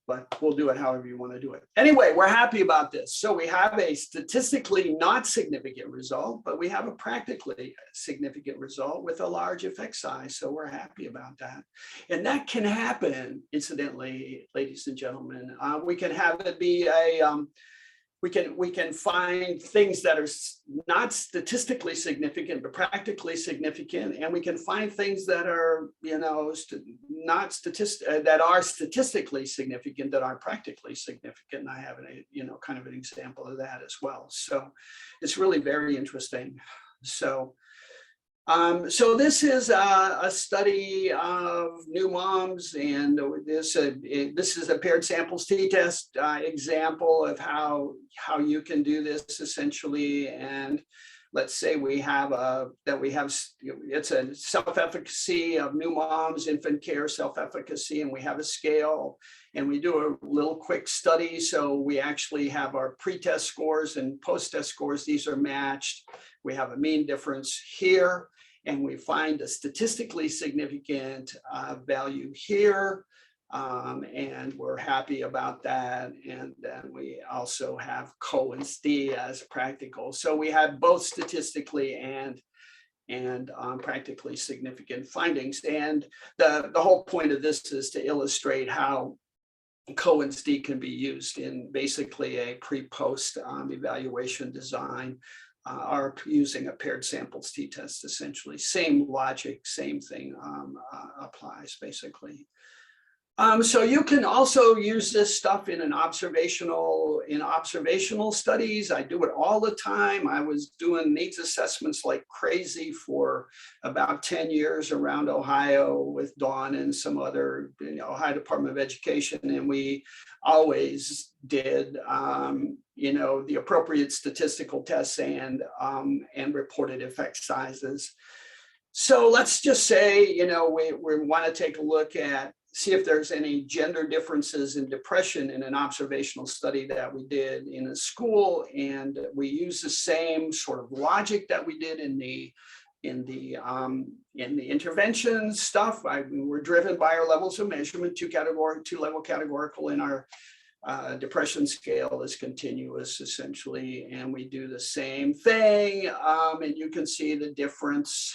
But we'll do it however you want to do it. Anyway, we're happy about this. So we have a statistically not significant result, but we have a practically significant result with a large effect size. So we're happy about that. And that can happen, incidentally, ladies and gentlemen. We can have it be we can find things that are not statistically significant but practically significant, and we can find things that are that are statistically significant that aren't practically significant. And I have kind of an example of that as well. So it's really very interesting. So this is a study of new moms, and this is a paired samples t-test example of how you can do this essentially. And let's say it's a self-efficacy of new moms, infant care self-efficacy, and we have a scale, and we do a little quick study. So we actually have our pre-test scores and post-test scores. These are matched. We have a mean difference here, and we find a statistically significant value here. And we're happy about that. And then we also have Cohen's d as practical. So we have both statistically and practically significant findings. And the whole point of this is to illustrate how Cohen's d can be used in basically a pre-post evaluation design. Are using a paired samples t-test, essentially. Same logic, same thing applies basically. So you can also use this stuff in observational studies. I do it all the time. I was doing needs assessments like crazy for about 10 years around Ohio with Dawn and some other Ohio Department of Education, and we always did the appropriate statistical tests and reported effect sizes. So let's just say we want to take a look at see if there's any gender differences in depression in an observational study that we did in a school, and we use the same sort of logic that we did in the intervention stuff. We're driven by our levels of measurement, two-level categorical, in our depression scale is continuous essentially, and we do the same thing, and you can see the difference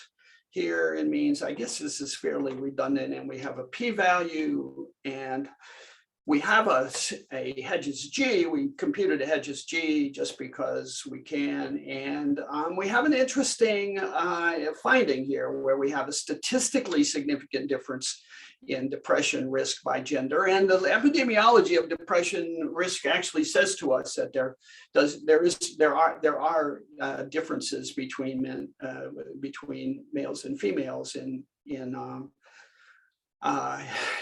here. It means, I guess this is fairly redundant, and we have a p-value, and we have a Hedges G. We computed a Hedges G just because we can, and we have an interesting finding here where we have a statistically significant difference in depression risk by gender. And the epidemiology of depression risk actually says to us that there are differences between males and females in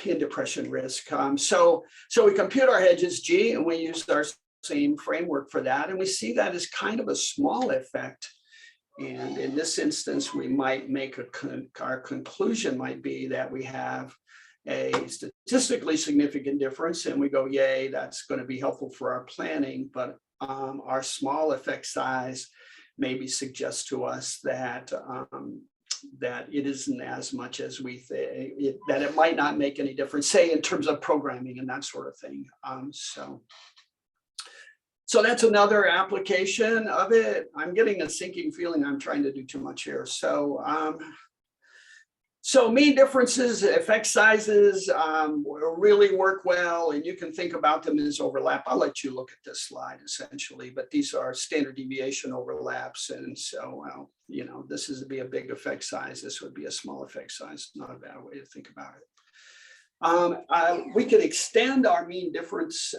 depression risk. So we compute our Hedges G, and we use our same framework for that, and we see that as kind of a small effect. And in this instance, we might make our conclusion might be that we have a statistically significant difference, and we go, yay, that's going to be helpful for our planning. But our small effect size maybe suggests to us that that it isn't as much as we think, that it might not make any difference, say in terms of programming and that sort of thing. So that's another application of it. I'm getting a sinking feeling I'm trying to do too much here. So mean differences, effect sizes really work well, and you can think about them as overlap. I'll let you look at this slide essentially, but these are standard deviation overlaps. And so, well, you know, this is to be a big effect size. This would be a small effect size. Not a bad way to think about it. We could extend our mean difference,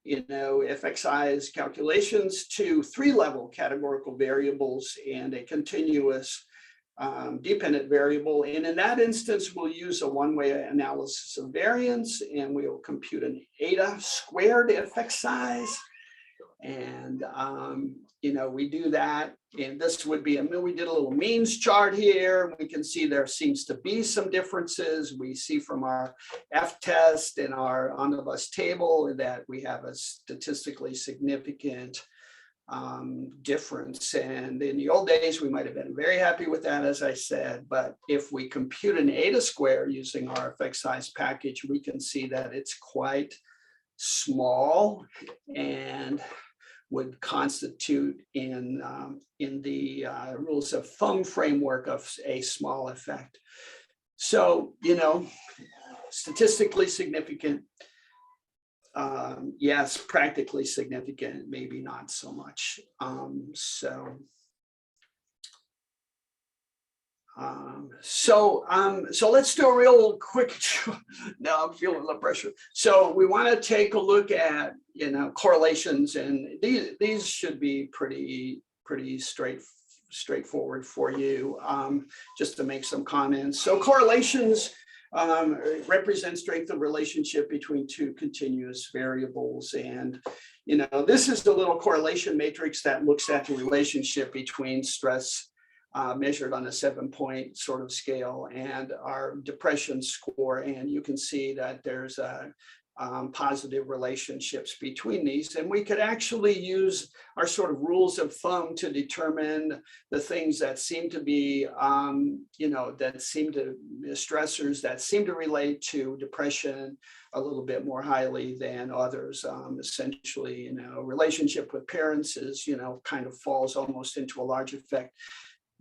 you know, effect size calculations to 3-level categorical variables and a continuous dependent variable. And in that instance, we'll use a one-way analysis of variance, and we will compute an eta squared effect size. And, you know, we do that. And this would be we did a little means chart here. We can see there seems to be some differences. We see from our F-test and our omnibus table that we have a statistically significant difference. And in the old days, we might have been very happy with that, as I said. But if we compute an eta square using our effect size package, we can see that it's quite small and would constitute in the rules of thumb framework of a small effect. So, you know, statistically significant. Yes, practically significant, maybe not so much. So let's do a real quick. Now I'm feeling the pressure. So we want to take a look at, you know, correlations, and these should be pretty straightforward for you. Just to make some comments. So correlations represent strength of relationship between two continuous variables. And, you know, this is the little correlation matrix that looks at the relationship between stress measured on a 7-point sort of scale and our depression score. And you can see that there's positive relationships between these. And we could actually use our sort of rules of thumb to determine the things that seem to be, you know, stressors that seem to relate to depression a little bit more highly than others. Essentially, you know, relationship with parents is, you know, kind of falls almost into a large effect.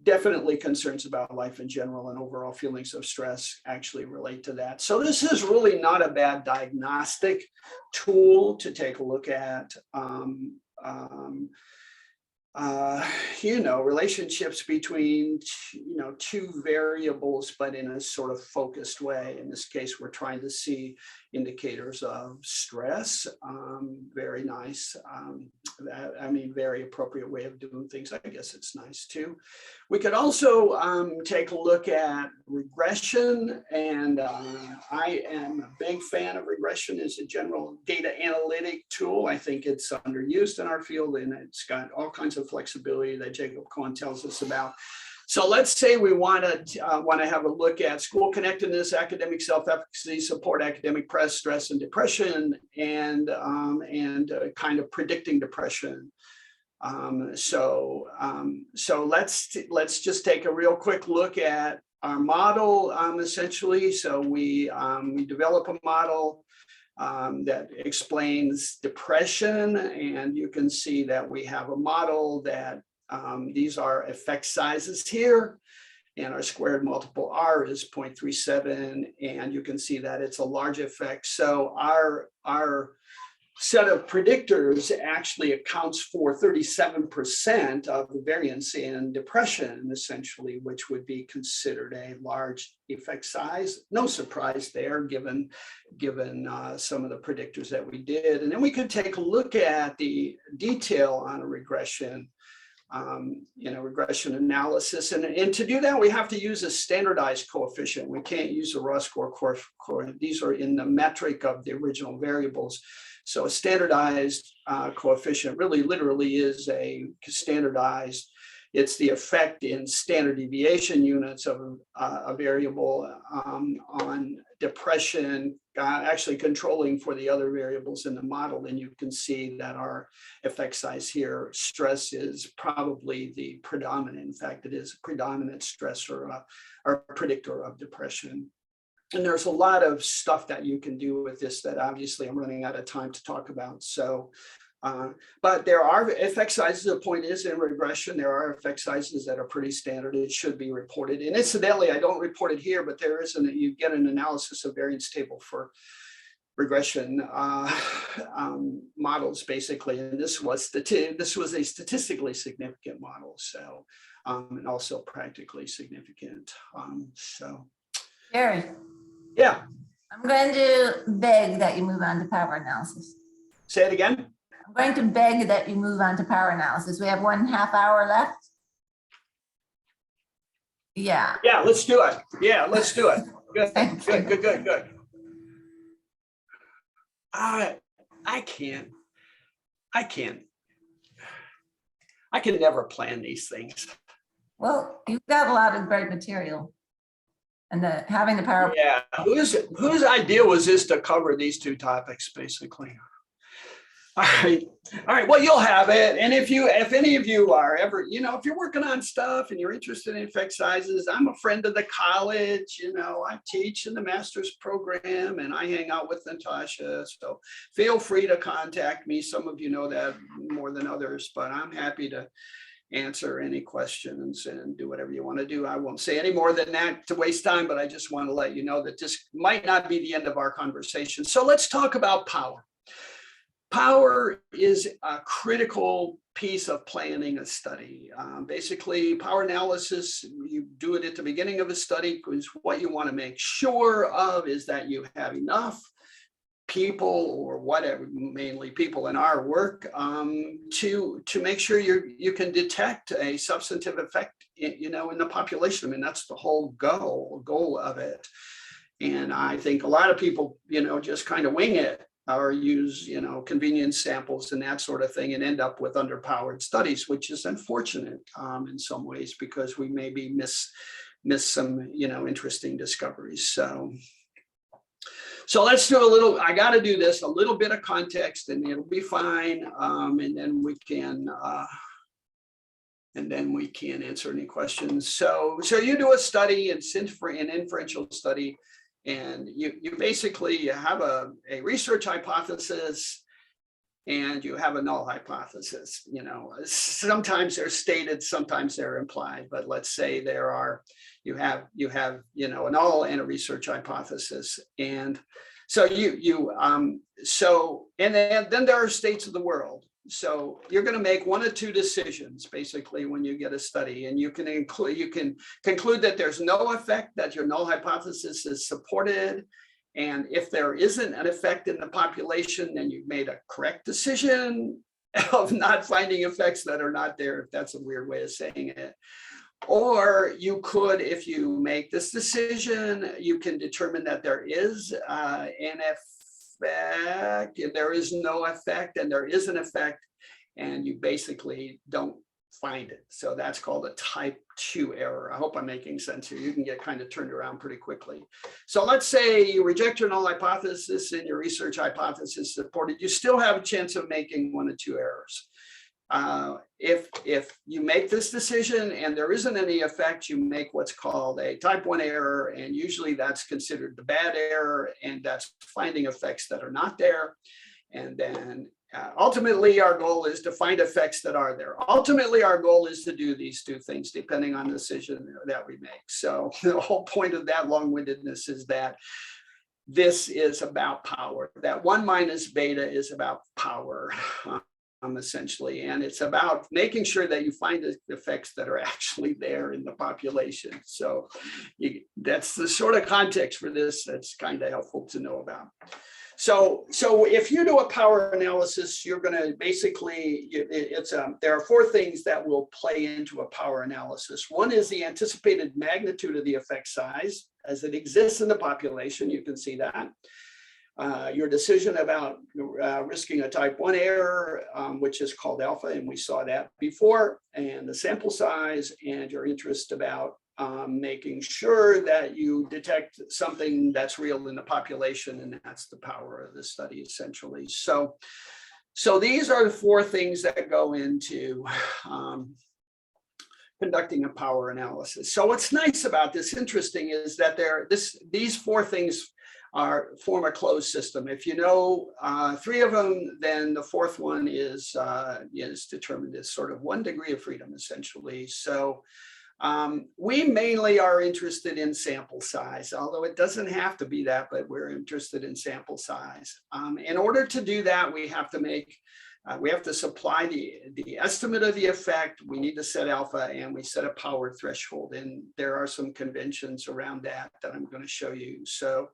Definitely concerns about life in general and overall feelings of stress actually relate to that. So this is really not a bad diagnostic tool to take a look at. You know, relationships between, you know, two variables, but in a sort of focused way. In this case, we're trying to see indicators of stress. Very nice. Very appropriate way of doing things. I guess it's nice too. We could also take a look at regression, and I am a big fan of regression as a general data analytic tool. I think it's underused in our field, and it's got all kinds of flexibility that Jacob Cohen tells us about. So let's say we want to have a look at school connectedness, academic self-efficacy, support academic press, stress and depression, and kind of predicting depression. So let's just take a real quick look at our model, essentially. So we develop a model that explains depression, and you can see that we have a model that these are effect sizes here, and our squared multiple R is 0.37, and you can see that it's a large effect. So our set of predictors actually accounts for 37% of the variance in depression, essentially, which would be considered a large effect size. No surprise there, given some of the predictors that we did. And then we could take a look at the detail on a regression. Regression analysis. And to do that, we have to use a standardized coefficient. We can't use a raw score coefficient. These are in the metric of the original variables. So a standardized coefficient really literally is a standardized it's the effect in standard deviation units of a variable on depression, actually controlling for the other variables in the model. And you can see that our effect size here, stress is probably the predominant. In fact, it is a predominant stressor or predictor of depression. And there's a lot of stuff that you can do with this that obviously I'm running out of time to talk about. So, but there are effect sizes. The point is, in regression, there are effect sizes that are pretty standard. It should be reported. And incidentally, I don't report it here, but there is you get an analysis of variance table for regression models, basically. And this was a statistically significant model. So, and also practically significant. So, Jerry, yeah. I'm going to beg that you move on to power analysis. Say it again. I'm going to beg that you move on to power analysis. We have 1.5 hour left. Yeah. Yeah, let's do it. Yeah, let's do it. Good, good. I can never plan these things. Well, you've got a lot of great material. And having the power. Yeah, whose idea was this to cover these two topics, basically? All right. Well, you'll have it. And if any of you are ever, if you're working on stuff and you're interested in effect sizes, I'm a friend of the college. I teach in the master's program and I hang out with Natasha. So feel free to contact me. Some of you know that more than others, but I'm happy to answer any questions and do whatever you want to do. I won't say any more than that to waste time, but I just want to let you know that this might not be the end of our conversation. So let's talk about power. Power is a critical piece of planning a study. Basically, power analysis, you do it at the beginning of a study because what you want to make sure of is that you have enough people, or whatever, mainly people in our work, to make sure you can detect a substantive effect, in the population. I mean, that's the whole goal of it. And I think a lot of people, just kind of wing it or use, convenience samples and that sort of thing and end up with underpowered studies, which is unfortunate in some ways because we maybe miss some, interesting discoveries. So let's do I got to do this, a little bit of context and it'll be fine. And then we can answer any questions. So you do a study, an inferential study, and you basically have a research hypothesis and you have a null hypothesis. Sometimes they're stated, sometimes they're implied, but let's say you have a null and a research hypothesis. And so then there are states of the world. So you're going to make one of two decisions basically when you get a study, and you can conclude that there's no effect, that your null hypothesis is supported. And if there isn't an effect in the population, then you've made a correct decision of not finding effects that are not there, if that's a weird way of saying it. Or you could, if you make this decision, you can determine that there is an effect, there is no effect, and there is an effect, and you basically don't find it. So that's called a type 2 error. I hope I'm making sense here. You can get kind of turned around pretty quickly. So let's say you reject your null hypothesis and your research hypothesis is supported. You still have a chance of making one of two errors. If you make this decision and there isn't any effect, you make what's called a type 1 error, and usually that's considered the bad error, and that's finding effects that are not there. And then ultimately our goal is to find effects that are there. Ultimately our goal is to do these two things depending on the decision that we make. So the whole point of that long-windedness is that this is about power. That 1 minus beta is about power. Essentially, and it's about making sure that you find the effects that are actually there in the population. So that's the sort of context for this that's kind of helpful to know about. So if you do a power analysis, you're going to basically, there are 4 things that will play into a power analysis. One is the anticipated magnitude of the effect size as it exists in the population. You can see that. your decision about risking a type 1 error, which is called alpha, and we saw that before, and the sample size, and your interest about making sure that you detect something that's real in the population, and that's the power of the study essentially. So these are the 4 things that go into conducting a power analysis. So what's nice about this, interesting, is that these 4 things form a closed system. If you know 3 of them, then the 4th one is determined as sort of 1 degree of freedom, essentially. So we mainly are interested in sample size, although it doesn't have to be that, but we're interested in sample size. In order to do that, we have to supply the estimate of the effect. We need to set alpha, and we set a power threshold, and there are some conventions around that I'm going to show you. So,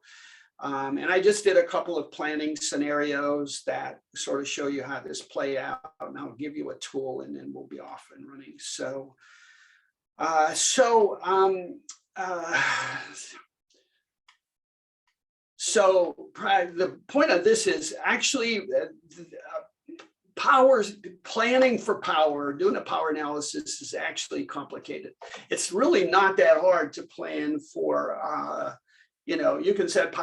and I just did a couple of planning scenarios that sort of show you how this play out, and I'll give you a tool, and then we'll be off and running. So the point of this is actually planning for power, doing a power analysis is actually complicated. It's really not that hard to plan for, you can set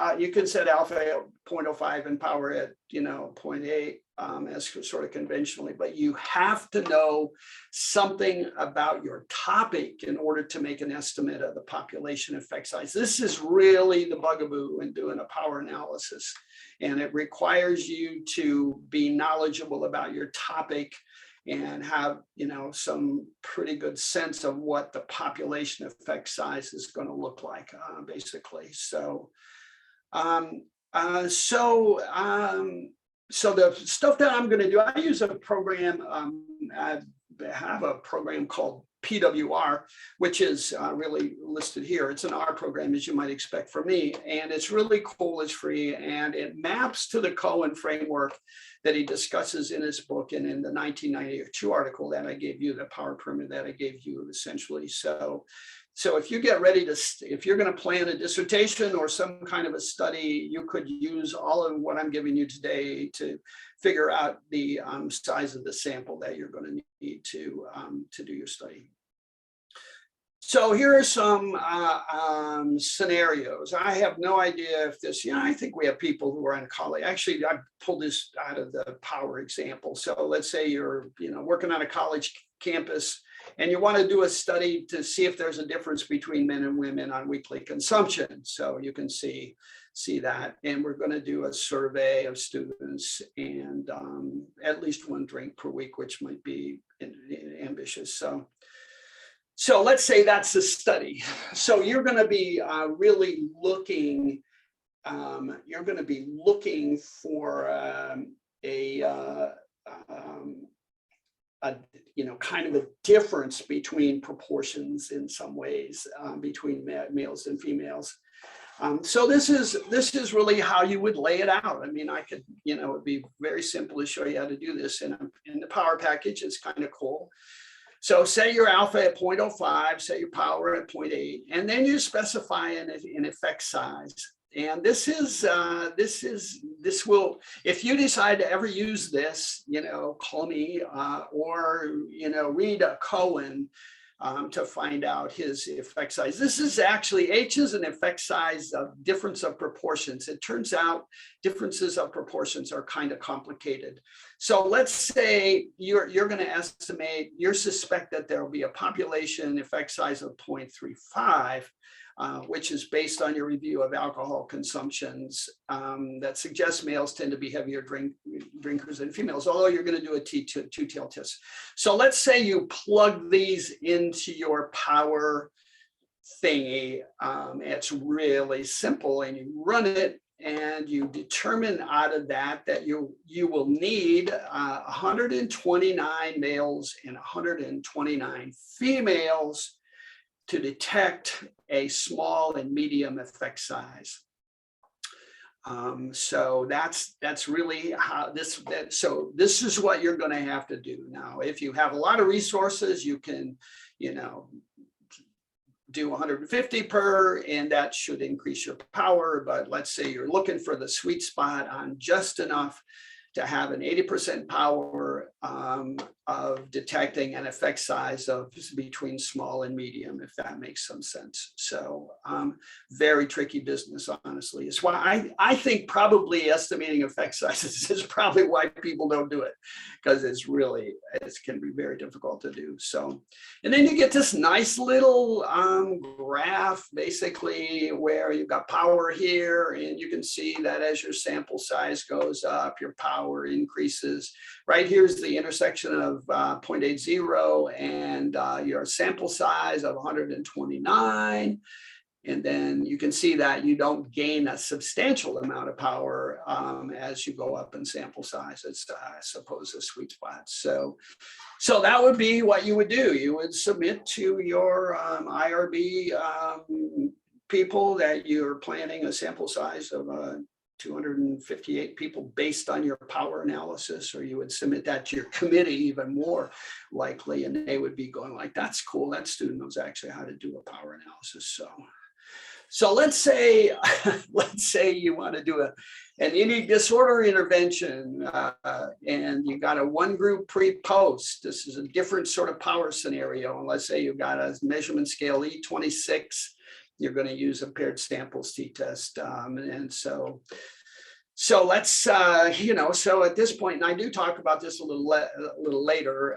alpha at 0.05 and power at 0.8 as sort of conventionally, but you have to know something about your topic in order to make an estimate of the population effect size. This is really the bugaboo in doing a power analysis, and it requires you to be knowledgeable about your topic and have some pretty good sense of what the population effect size is going to look like, basically. So so the stuff that I'm going to do, I use a program. I have a program called PWR, which is really listed here. It's an R program, as you might expect from me, and it's really cool. It's free, and it maps to the Cohen framework that he discusses in his book and in the 1992 article that I gave you, the power pyramid that I gave you, essentially. So if you get ready if you're going to plan a dissertation or some kind of a study, you could use all of what I'm giving you today to figure out the size of the sample that you're going to need to do your study. So here are some scenarios. I have no idea if this, I think we have people who are in college. Actually, I pulled this out of the power example. So let's say you're, working on a college campus and you want to do a study to see if there's a difference between men and women on weekly consumption. So you can see that. And we're going to do a survey of students and at least 1 drink per week, which might be ambitious. So let's say that's a study. So you're going to be really looking, for kind of a difference between proportions in some ways between males and females. So this is really how you would lay it out. I mean, I could, it'd be very simple to show you how to do this in the power package. It's kind of cool. So say your alpha at 0.05, say your power at 0.8, and then you specify an effect size. And this will, if you decide to ever use this, call me or, read a Cohen to find out his effect size. This is actually, H is an effect size of difference of proportions. It turns out differences of proportions are kind of complicated. So let's say you're going to estimate, you suspect that there will be a population effect size of 0.35, which is based on your review of alcohol consumptions that suggests males tend to be heavier drinkers than females, although you're going to do a two-tailed test. So let's say you plug these into your power thingy. It's really simple, and you run it, and you determine out of that you will need 129 males and 129 females to detect a small and medium effect size. So that's really how this is what you're going to have to do. Now, if you have a lot of resources, you can, do 150 per, and that should increase your power. But let's say you're looking for the sweet spot on just enough to have an 80% power of detecting an effect size of between small and medium, if that makes some sense. So very tricky business, honestly. It's why I think probably estimating effect sizes is probably why people don't do it, because it can be very difficult to do. So, and then you get this nice little graph, basically, where you've got power here, and you can see that as your sample size goes up, your power increases. Right here's the intersection of 0.80 and your sample size of 129. And then you can see that you don't gain a substantial amount of power as you go up in sample size. It's, I suppose, a sweet spot. So that would be what you would do. You would submit to your IRB people that you're planning a sample size of 258 people based on your power analysis, or you would submit that to your committee, even more likely, and they would be going like, that's cool, that student knows actually how to do a power analysis. So let's say you want to do an eating disorder intervention, and you got a one group pre-post. This is a different sort of power scenario. And let's say you've got a measurement scale E26. You're going to use a paired samples t-test. And so let's, so at this point, and I do talk about this a little later,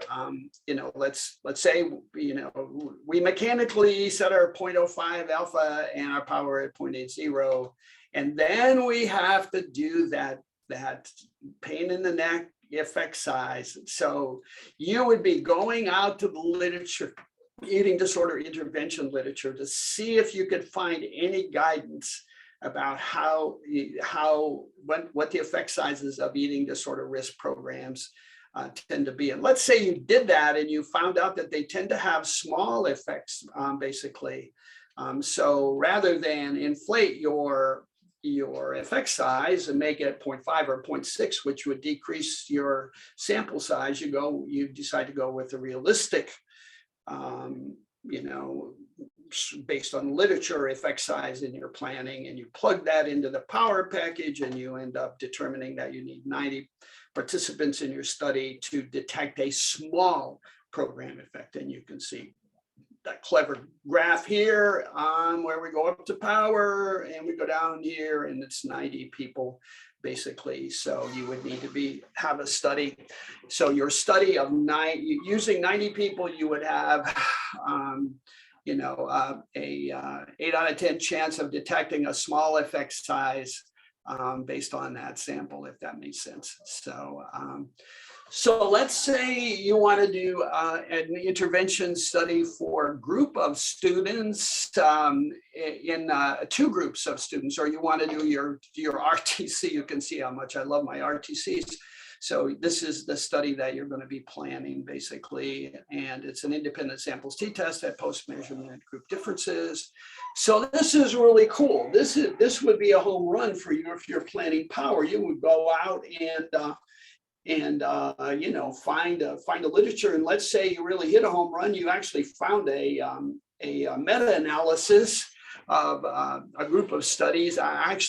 let's say, we mechanically set our 0.05 alpha and our power at 0.80. And then we have to do that pain in the neck effect size. So you would be going out to the literature, eating disorder intervention literature, to see if you could find any guidance about what the effect sizes of eating disorder risk programs tend to be. And let's say you did that and you found out that they tend to have small effects, basically. So rather than inflate your effect size and make it 0.5 or 0.6, which would decrease your sample size, you decide to go with a realistic based on literature effect size in your planning, and you plug that into the power package, and you end up determining that you need 90 participants in your study to detect a small program effect. And you can see that clever graph here where we go up to power and we go down here, and it's 90 people basically. So you would need to have a study. So your study of using 90 people, you would have a 8 out of 10 chance of detecting a small effect size based on that sample, if that makes sense. So let's say you want to do an intervention study for a group of students in 2 groups of students, or you want to do your RTC. You can see how much I love my RTCs. So this is the study that you're going to be planning, basically, and it's an independent samples t-test at post-measurement group differences. So this is really cool. This would be a home run for you if you're planning power. You would go out and find a literature, and let's say you really hit a home run. You actually found a meta-analysis of a group of studies. I've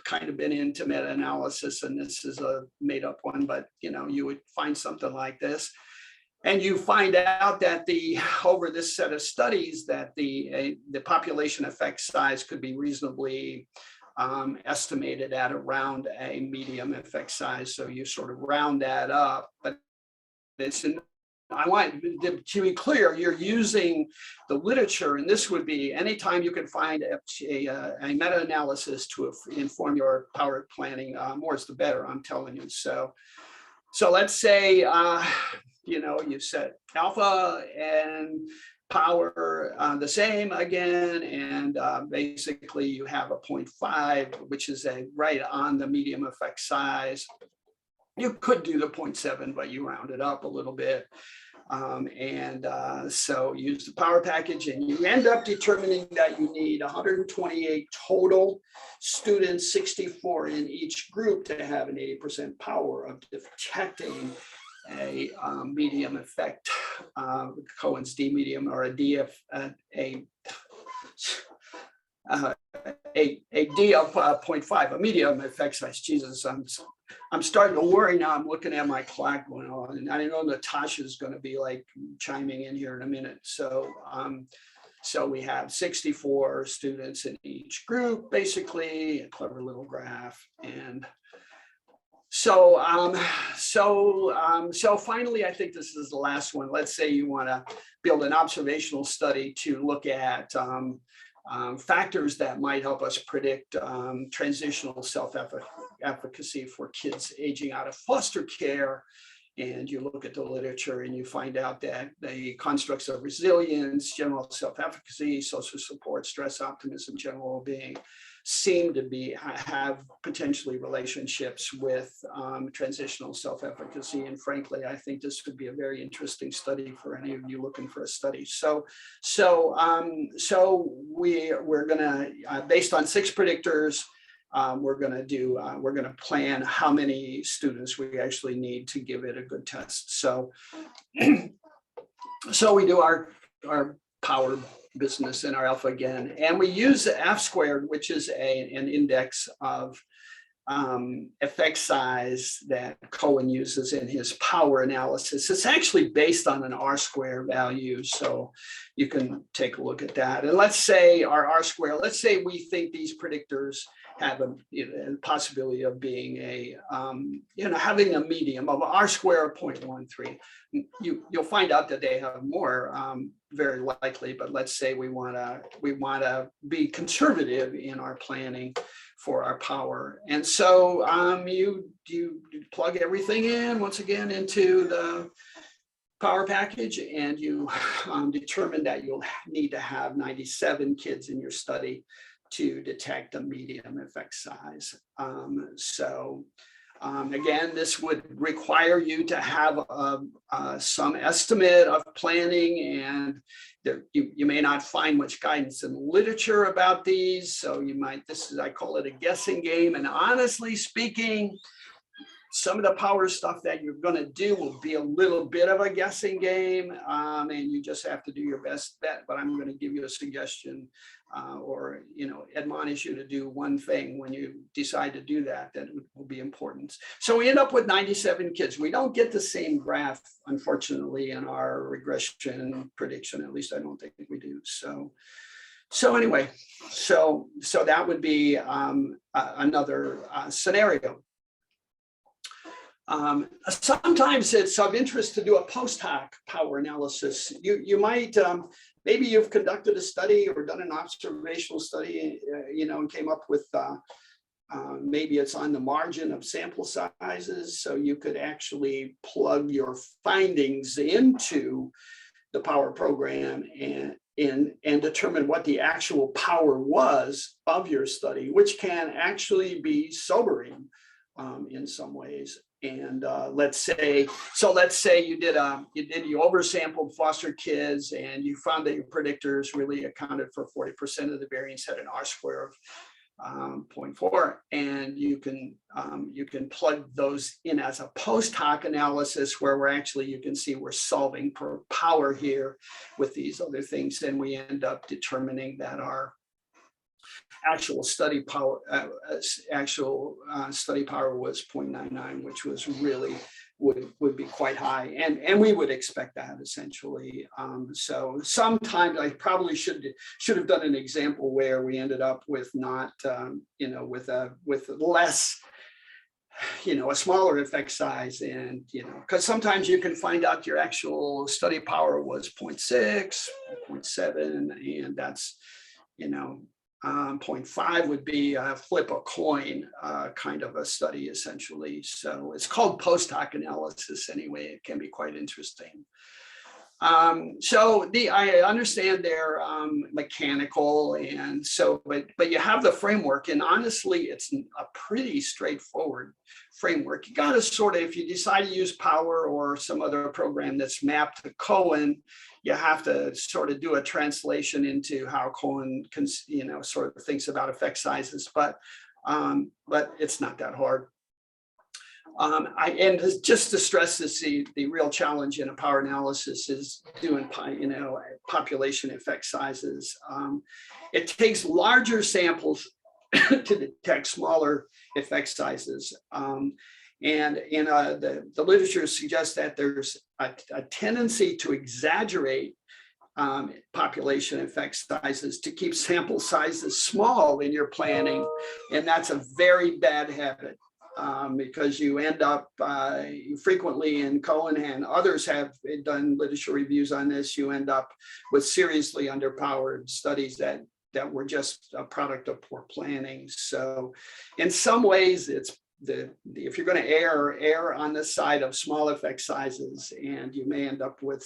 kind of been into meta-analysis, and this is a made-up one, but you would find something like this, and you find out that over this set of studies that the population effect size could be reasonably estimated at around a medium effect size. So you sort of round that up, but I want to be clear, you're using the literature, and this would be anytime you can find a meta-analysis to inform your power planning, more is the better, I'm telling you. So let's say, you set alpha and power the same again, and basically you have a 0.5, which is right on the medium effect size. You could do the 0.7, but you round it up a little bit. So use the power package, and you end up determining that you need 128 total students, 64 in each group, to have an 80% power of detecting a medium effect, Cohen's D medium, or a a D of 0.5, a medium effect size. Jesus, I'm starting to worry now. I'm looking at my clock going on, and I know Natasha's going to be like chiming in here in a minute. So we have 64 students in each group, basically, a clever little graph. And so finally, I think this is the last one. Let's say you want to build an observational study to look at factors that might help us predict transitional self-efficacy for kids aging out of foster care. And you look at the literature and you find out that the constructs of resilience, general self-efficacy, social support, stress, optimism, general well-being seem to have potentially relationships with transitional self-efficacy. And frankly, I think this would be a very interesting study for any of you looking for a study. We're gonna, based on 6 predictors, we're going to plan how many students we actually need to give it a good test. So we do our power business in our alpha again, and we use the F squared, which is an index of effect size that Cohen uses in his power analysis. It's actually based on an R square value, so you can take a look at that. And let's say our R square, let's say we think these predictors have a possibility of being having a medium of R square of 0.13. You'll find out that they have more, very likely, but let's say we want to be conservative in our planning for our power. And so you plug everything in once again into the power package, and you determine that you'll need to have 97 kids in your study to detect a medium effect size. Again, this would require you to have some estimate of planning, and you may not find much guidance in literature about these. So you might, I call it a guessing game. And honestly speaking, some of the power stuff that you're going to do will be a little bit of a guessing game, and you just have to do your best bet. But I'm going to give you a suggestion, or admonish you to do one thing when you decide to do that will be important. So we end up with 97 kids. We don't get the same graph, unfortunately, in our regression prediction. At least I don't think we do. So anyway, so that would be another scenario. Sometimes it's of interest to do a post hoc power analysis. You might, maybe you've conducted a study or done an observational study, and came up with, maybe it's on the margin of sample sizes. So you could actually plug your findings into the power program and determine what the actual power was of your study, which can actually be sobering in some ways. And let's say you oversampled foster kids, and you found that your predictors really accounted for 40% of the variance, had an R square of 0.4, and you can plug those in as a post hoc analysis where you can see we're solving for power here with these other things, and we end up determining that our actual study power was 0.99, which was really would be quite high, and we would expect that essentially. So sometimes I probably should have done an example where we ended up with not with less, a smaller effect size, and because sometimes you can find out your actual study power was 0.6, 0.7, and that's 0.5 would be a flip a coin kind of a study, essentially. So it's called post hoc analysis anyway. It can be quite interesting. I understand they're mechanical, and so, but you have the framework, and honestly, it's a pretty straightforward framework. You got to sort of, if you decide to use power or some other program that's mapped to Cohen, you have to sort of do a translation into how Cohen can, sort of thinks about effect sizes, but it's not that hard. And just to stress this, the real challenge in a power analysis is doing, population effect sizes. It takes larger samples to detect smaller effect sizes. And the literature suggests that there's a tendency to exaggerate population effect sizes to keep sample sizes small in your planning. And that's a very bad habit. Because you end up frequently, in Cohen and others have done literature reviews on this, you end up with seriously underpowered studies that were just a product of poor planning. So in some ways, it's if you're going to err on the side of small effect sizes, and you may end up with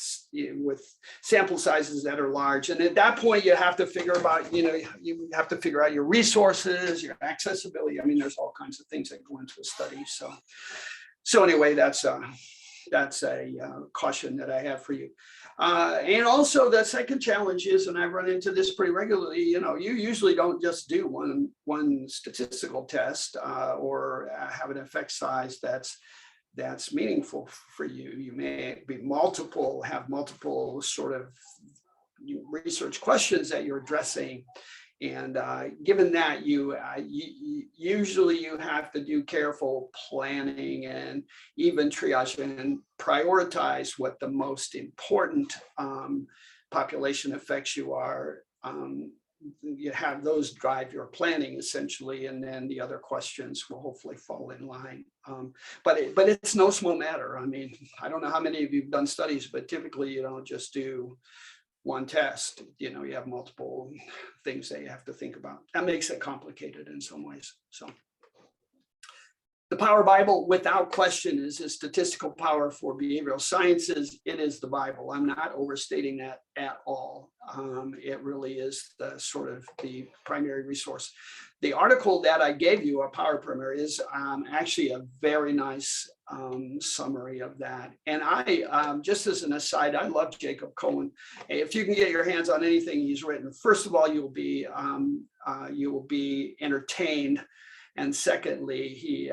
sample sizes that are large. And at that point, you have to figure about, you have to figure out your resources, your accessibility. I mean, there's all kinds of things that go into a study. So anyway, that's a caution that I have for you. And also the second challenge is, and I run into this pretty regularly, you usually don't just do one statistical test or have an effect size that's meaningful for you. You may have multiple sort of research questions that you're addressing. And given that, you usually have to do careful planning and even triage and prioritize what the most important population effects you are. You have those drive your planning essentially, and then the other questions will hopefully fall in line. But it's no small matter. I mean, I don't know how many of you have done studies, but typically you don't just do one test. You have multiple things that you have to think about. That makes it complicated in some ways. So the Power Bible, without question, is a statistical power for behavioral sciences. It is the Bible. I'm not overstating that at all. It really is the sort of the primary resource. The article that I gave you, a Power Primer, is actually a very nice summary of that. And I, just as an aside, I love Jacob Cohen. If you can get your hands on anything he's written, first of all, you will be entertained. And secondly, he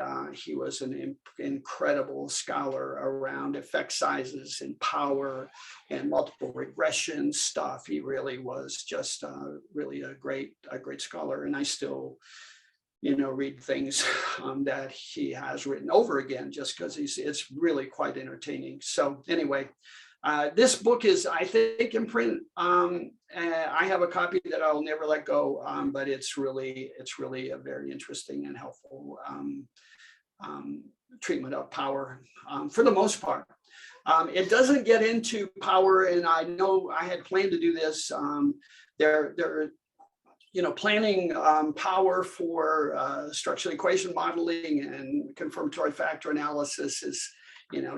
was an incredible scholar around effect sizes and power and multiple regression stuff. He really was just really a great scholar. And I still, read things that he has written over again, just because it's really quite entertaining. So anyway, this book is, I think, in print. I have a copy that I'll never let go, but it's really a very interesting and helpful treatment of power for the most part. It doesn't get into power, and I know I had planned to do this. Planning power for structural equation modeling and confirmatory factor analysis is,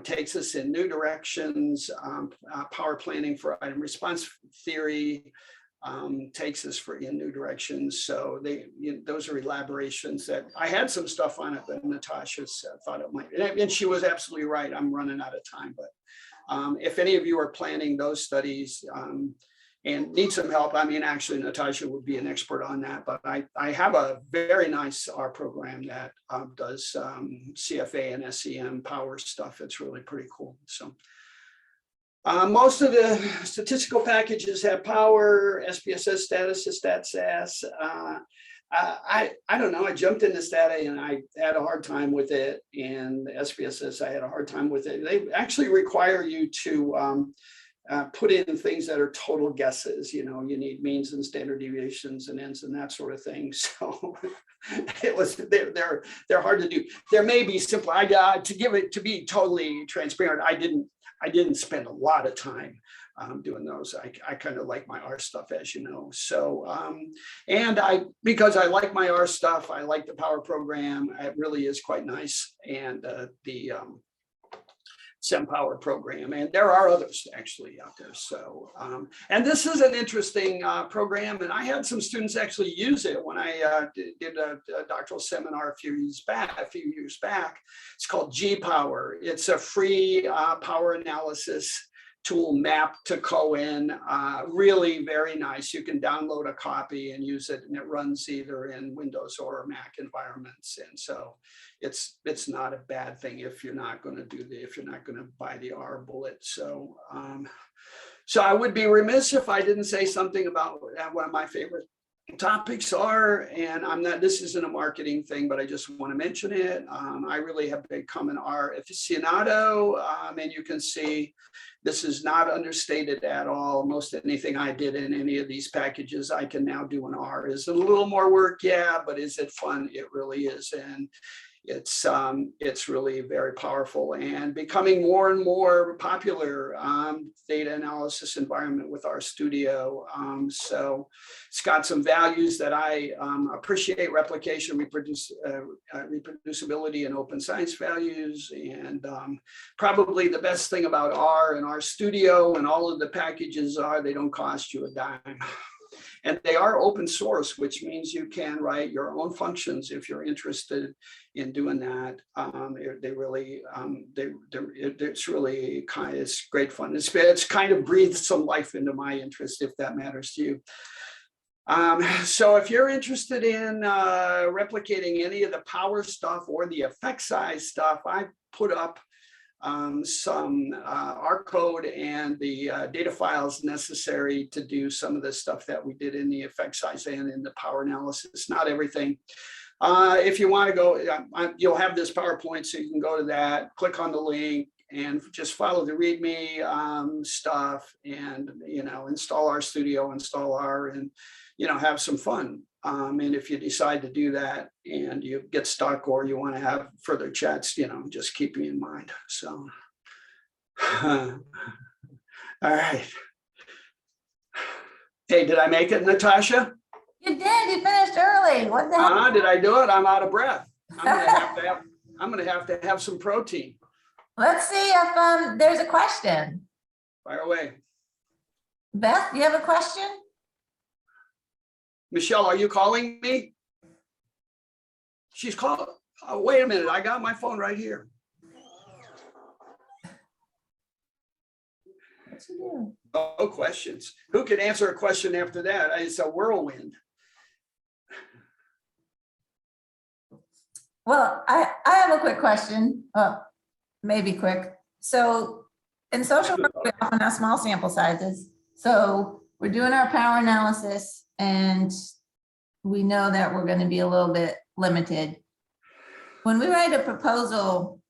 takes us in new directions. Power planning for item response theory takes us in new directions. So those are elaborations that I had some stuff on it, but Natasha thought it might, and she was absolutely right. I'm running out of time, but if any of you are planning those studies and need some help, I mean, actually, Natasha would be an expert on that, but I have a very nice R program that does CFA and SEM power stuff. It's really pretty cool. So most of the statistical packages have power, SPSS, status, StatSAS. I don't know, I jumped into Stata and I had a hard time with it, and SPSS, I had a hard time with it. They actually require you to put in things that are total guesses. You need means and standard deviations and ends and that sort of thing. So they're hard to do. There may be simple. To be totally transparent, I didn't spend a lot of time doing those. I kind of like my R stuff, as you know. So because I like my R stuff, I like the Power program. It really is quite nice, and the SEM Power program, and there are others actually out there. So, and this is an interesting program, and I had some students actually use it when I did a doctoral seminar a few years back. It's called G Power. It's a free power analysis tool mapped to Cohen. Really very nice. You can download a copy and use it, and it runs either in Windows or Mac environments. And so it's not a bad thing if you're not going to buy the R bullet. So so I would be remiss if I didn't say something about one of my favorite topics are, and this isn't a marketing thing, but I just want to mention it. I really have become an R aficionado, and you can see this is not understated at all. Most anything I did in any of these packages, I can now do in R. Is it a little more work? Yeah, but is it fun? It really is. And it's really very powerful and becoming more and more popular data analysis environment with RStudio. So it's got some values that I appreciate: replication, reproducibility, and open science values. And probably the best thing about R and RStudio and all of the packages are they don't cost you a dime. And they are open source, which means you can write your own functions if you're interested in doing that. It's really it's great fun. It's kind of breathed some life into my interest, if that matters to you. So if you're interested in replicating any of the power stuff or the effect size stuff, I put up some R code and the data files necessary to do some of the stuff that we did in the effect size and in the power analysis. Not everything. If you want to go, you'll have this PowerPoint, so you can go to that, click on the link, and just follow the README stuff, and install RStudio, install R, and have some fun. And if you decide to do that and you get stuck or you want to have further chats, just keep me in mind. So, all right. Hey, did I make it, Natasha? You did. You finished early. What the heck? Did I do it? I'm out of breath. I'm gonna have to have some protein. Let's see if there's a question. Fire away. Beth, you have a question? Michelle, are you calling me? She's calling. Wait a minute. I got my phone right here. What's she doing? Oh, questions. Who can answer a question after that? It's a whirlwind. Well, I have a quick question. Maybe quick. So in social work, we often have small sample sizes. So we're doing our power analysis, and we know that we're going to be a little bit limited. When we write a proposal,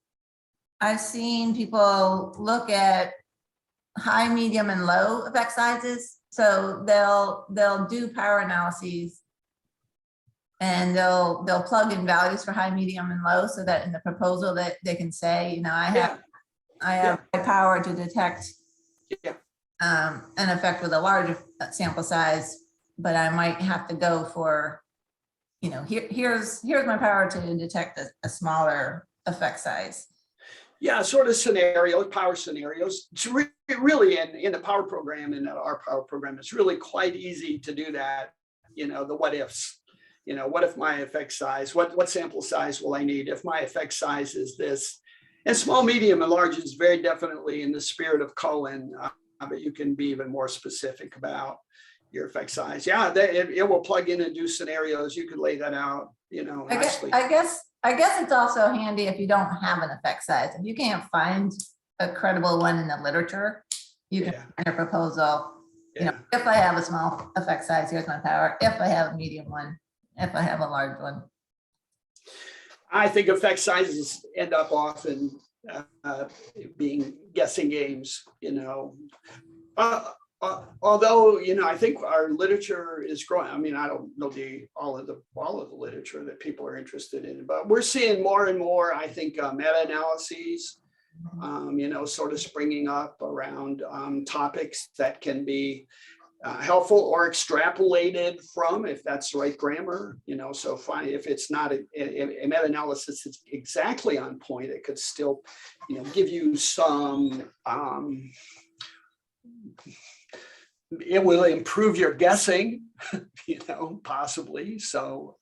I've seen people look at high, medium, and low effect sizes. So they'll do power analyses, and they'll plug in values for high, medium, and low, so that in the proposal that they can say, I have high power to detect an effect with a large sample size, but I might have to go for, here's my power to detect a smaller effect size. Yeah, sort of scenarios, power scenarios. It's really in the power program, in our power program, it's really quite easy to do that. The what ifs. What if my effect size, what sample size will I need if my effect size is this? And small, medium, and large is very definitely in the spirit of Cohen, but you can be even more specific about your effect size. Yeah, it will plug in and do scenarios. You could lay that out, nicely. I guess it's also handy if you don't have an effect size. If you can't find a credible one in the literature, you can find a proposal. If I have a small effect size, here's my power. If I have a medium one, if I have a large one. I think effect sizes end up often being guessing games, although, I think our literature is growing. I mean, I don't know all of the literature that people are interested in, but we're seeing more and more, I think, meta-analyses, sort of springing up around topics that can be helpful or extrapolated from, if that's the right grammar, so fine. If it's not a meta-analysis that's exactly on point, it could still, give you some it will improve your guessing, possibly. So,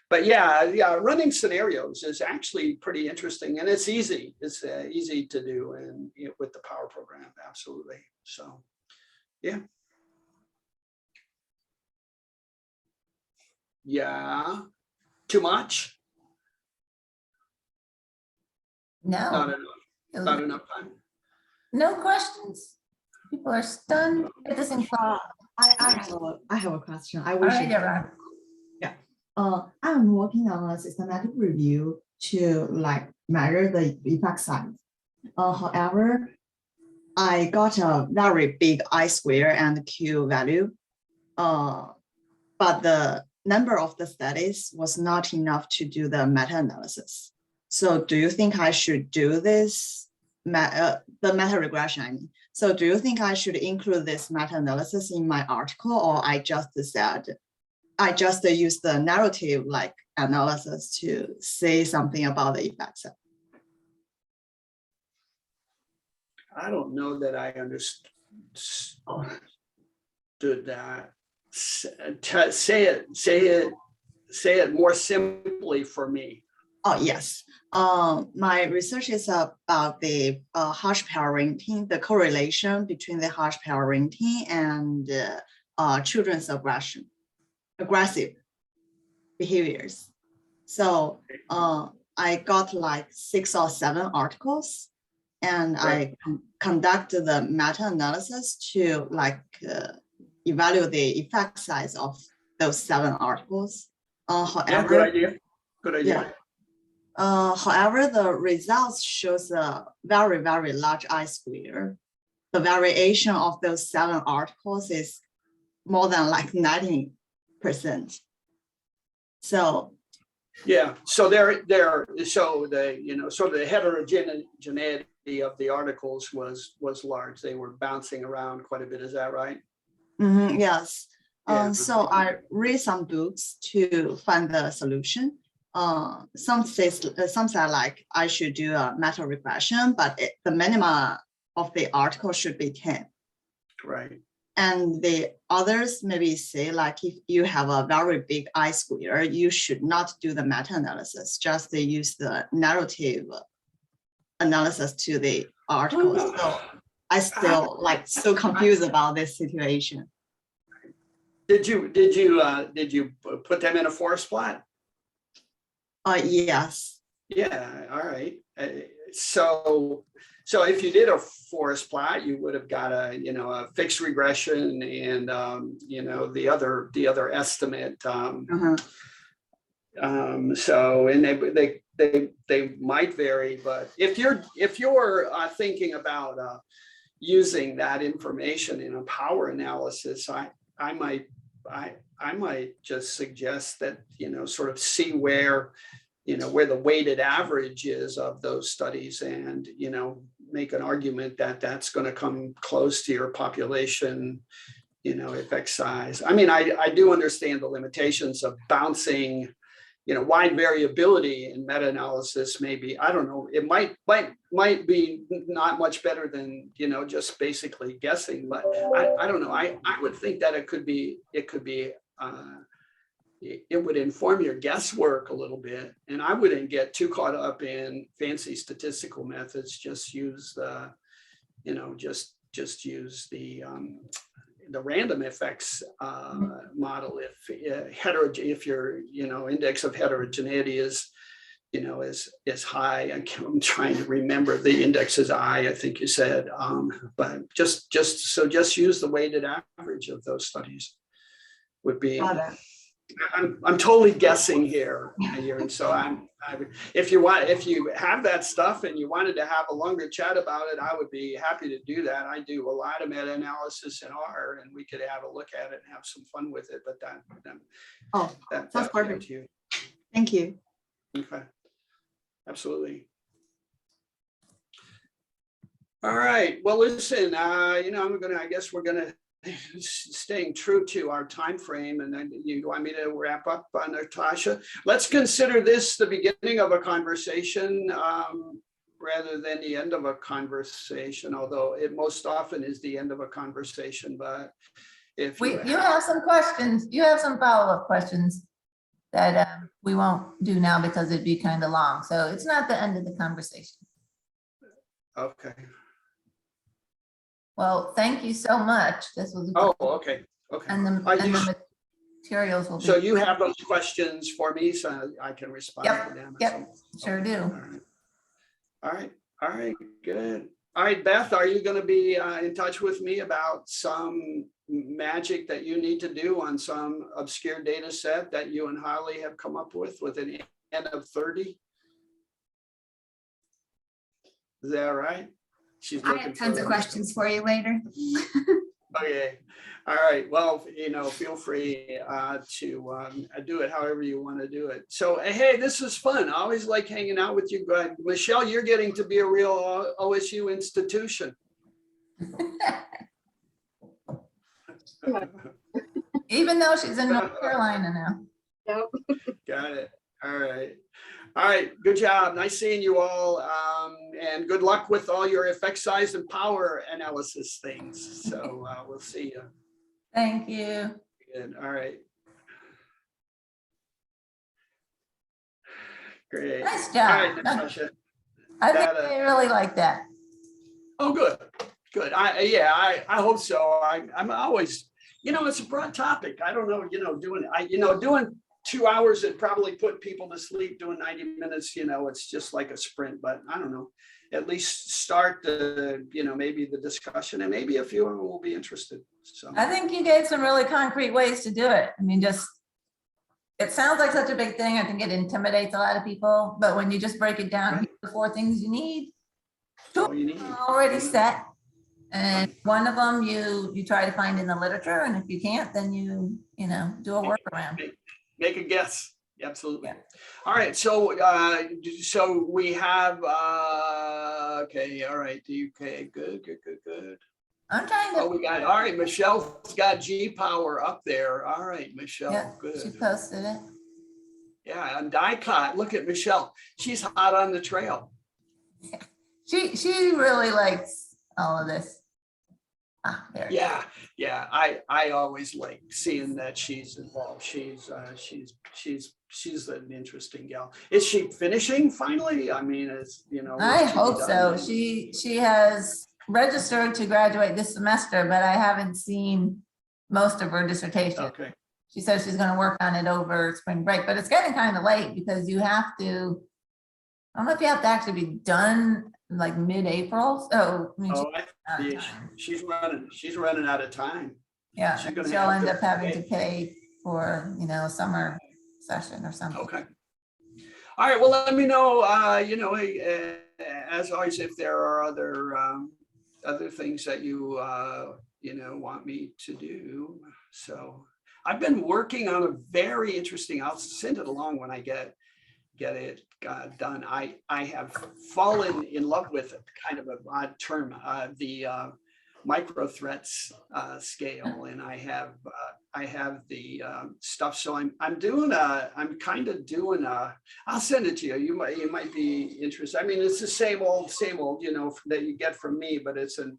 but yeah, running scenarios is actually pretty interesting, and it's easy. It's easy to do, and with the Power program, absolutely. So, yeah. Yeah. Too much? Not No, enough. Not enough time. no questions. People are stunned at this. I have a question. I All wish right, you. everyone. I'm working on a systematic review to measure the effect size. However, I got a very big I square and Q value. But the number of the studies was not enough to do the meta-analysis. So do you think I should do this, the meta-regression, I mean? So do you think I should include this meta-analysis in my article, or I just use the narrative analysis to say something about the effects? I don't know that I understood that. Say it more simply for me. Oh, yes. My research is about the hash parenting, the correlation between the hash parenting and children's aggressive behaviors. So I got 6 or 7 articles, and Right. I conducted the meta-analysis to evaluate the effect size of those 7 articles. Yeah, good idea. Good idea. Yeah. However, the results shows a very, very large I square. The variation of those 7 articles is more than 90%. So yeah, so so the heterogeneity of the articles was large. They were bouncing around quite a bit. Is that right? Yes. Yeah. So I read some books to find the solution. Some say I should do a meta regression, but the minimum of the article should be 10. Right. And the others maybe say if you have a very big I square, you should not do the meta analysis, just use the narrative analysis to the article. So I still so confused about this situation. Did you put them in a forest plot? Yes. Yeah. All right. So if you did a forest plot, you would have got a fixed regression and the other estimate. So and they might vary, but if you're thinking about using that information in a power analysis, I might just suggest that sort of see where the weighted average is of those studies, and make an argument that that's going to come close to your population effect size. I mean, I do understand the limitations of bouncing wide variability in meta-analysis. Maybe, I don't know, it might be not much better than just basically guessing, but I don't know. I would think that it would inform your guesswork a little bit, and I wouldn't get too caught up in fancy statistical methods. Just use the use the random effects model if your index of heterogeneity is high. I'm trying to remember, the index is I think you said, but just use the weighted average of those studies would be. I'm totally guessing here, and so if you have that stuff and you wanted to have a longer chat about it, I would be happy to do that. I do a lot of meta-analysis in R, and we could have a look at it and have some fun with it. But that's perfect. You. Thank you. Okay, absolutely. All right. Well, listen. I guess we're gonna. Staying true to our time frame, and then you want me to wrap up, Natasha? Let's consider this the beginning of a conversation rather than the end of a conversation, although it most often is the end of a conversation, but if you You have some questions, you have some follow-up questions that we won't do now because it'd be kind of long. So it's not the end of the conversation. okay. Well, thank you so much. This was. Oh, okay, okay. And the materials will be. So you have those questions for me, so I can respond to them. Yep, sure do. All right, good. All right, Beth, are you going to be in touch with me about some magic that you need to do on some obscure data set that you and Holly have come up with an N of 30? Is that right? She's I looking have tons for of questions for you later. Okay, all right. Well, feel free to do it however you want to do it. So, hey, this is fun. I always like hanging out with you guys. Michelle, you're getting to be a real OSU institution. Even though she's in North Carolina now. Got it. All right. All right. Good job. Nice seeing you all. And good luck with all your effect size and power analysis things. So we'll see you. Thank you. Good. All right. Great. Nice All job. right, Natasha. I think they really like that. Oh, good. Good. I hope so. I'm always, it's a broad topic. I don't know, doing 2 hours, it probably put people to sleep. Doing 90 minutes, it's just like a sprint, but I don't know, at least start the, maybe the discussion, and maybe a few of them will be interested. So I think you gave some really concrete ways to do it. I mean, it sounds like such a big thing. I think it intimidates a lot of people, but when you just break it down, Right. the 4 things you need, all you need. already set. And one of them you try to find in the literature, and if you can't, then you do a workaround. Make a guess. Absolutely. Yeah. All right. So we have okay. All right. Okay. Good. I'm trying Oh, to. we got, all right. Michelle's got G power up there. All right, Michelle. Yeah, Good. she posted it. Yeah, and Dicot, look at Michelle. She's hot on the trail. She really likes all of this. Ah, there. Yeah. I always like seeing that she's involved. She's an interesting gal. Is she finishing finally? I mean, I hope so. She has registered to graduate this semester, but I haven't seen most of her dissertation. Okay. She says she's going to work on it over spring break, but it's getting kind of late because I don't know if you have to actually be done like mid-April. So I mean, she's running out of time. yeah, she's gonna she'll have end to up having pay. to pay for, a summer session or something. Okay. All right. Well, let me know. As always, if there are other things that you want me to do. So I've been working on a very interesting. I'll send it along when I get it done. I have fallen in love with it, kind of an odd term, the micro threats scale, and I have the stuff. So I'm kind of doing I'll send it to you. You might be interested. I mean, it's the same old, that you get from me, but it's an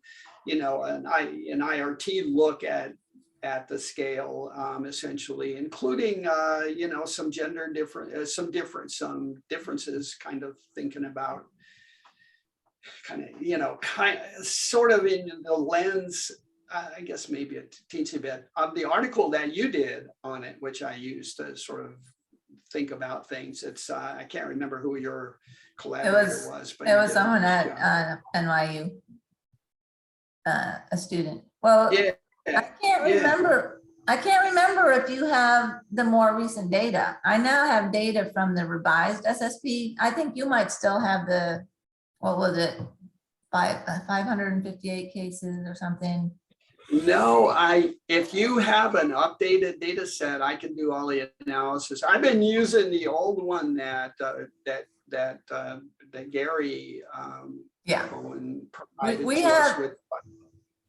IRT look at the scale, essentially, including some gender some differences, kind of thinking about sort of in the lens, I guess maybe a teensy bit of the article that you did on it, which I used to sort of think about things. It's I can't remember who your collaborator was, but it was someone at NYU, a student. Well, yeah. I can't remember. I can't remember if you have the more recent data. I now have data from the revised SSP. I think you might still have what was it, 558 cases or something. No, if you have an updated data set, I can do all the analysis. I've been using the old one that Gary Cohen provided We to us have. with.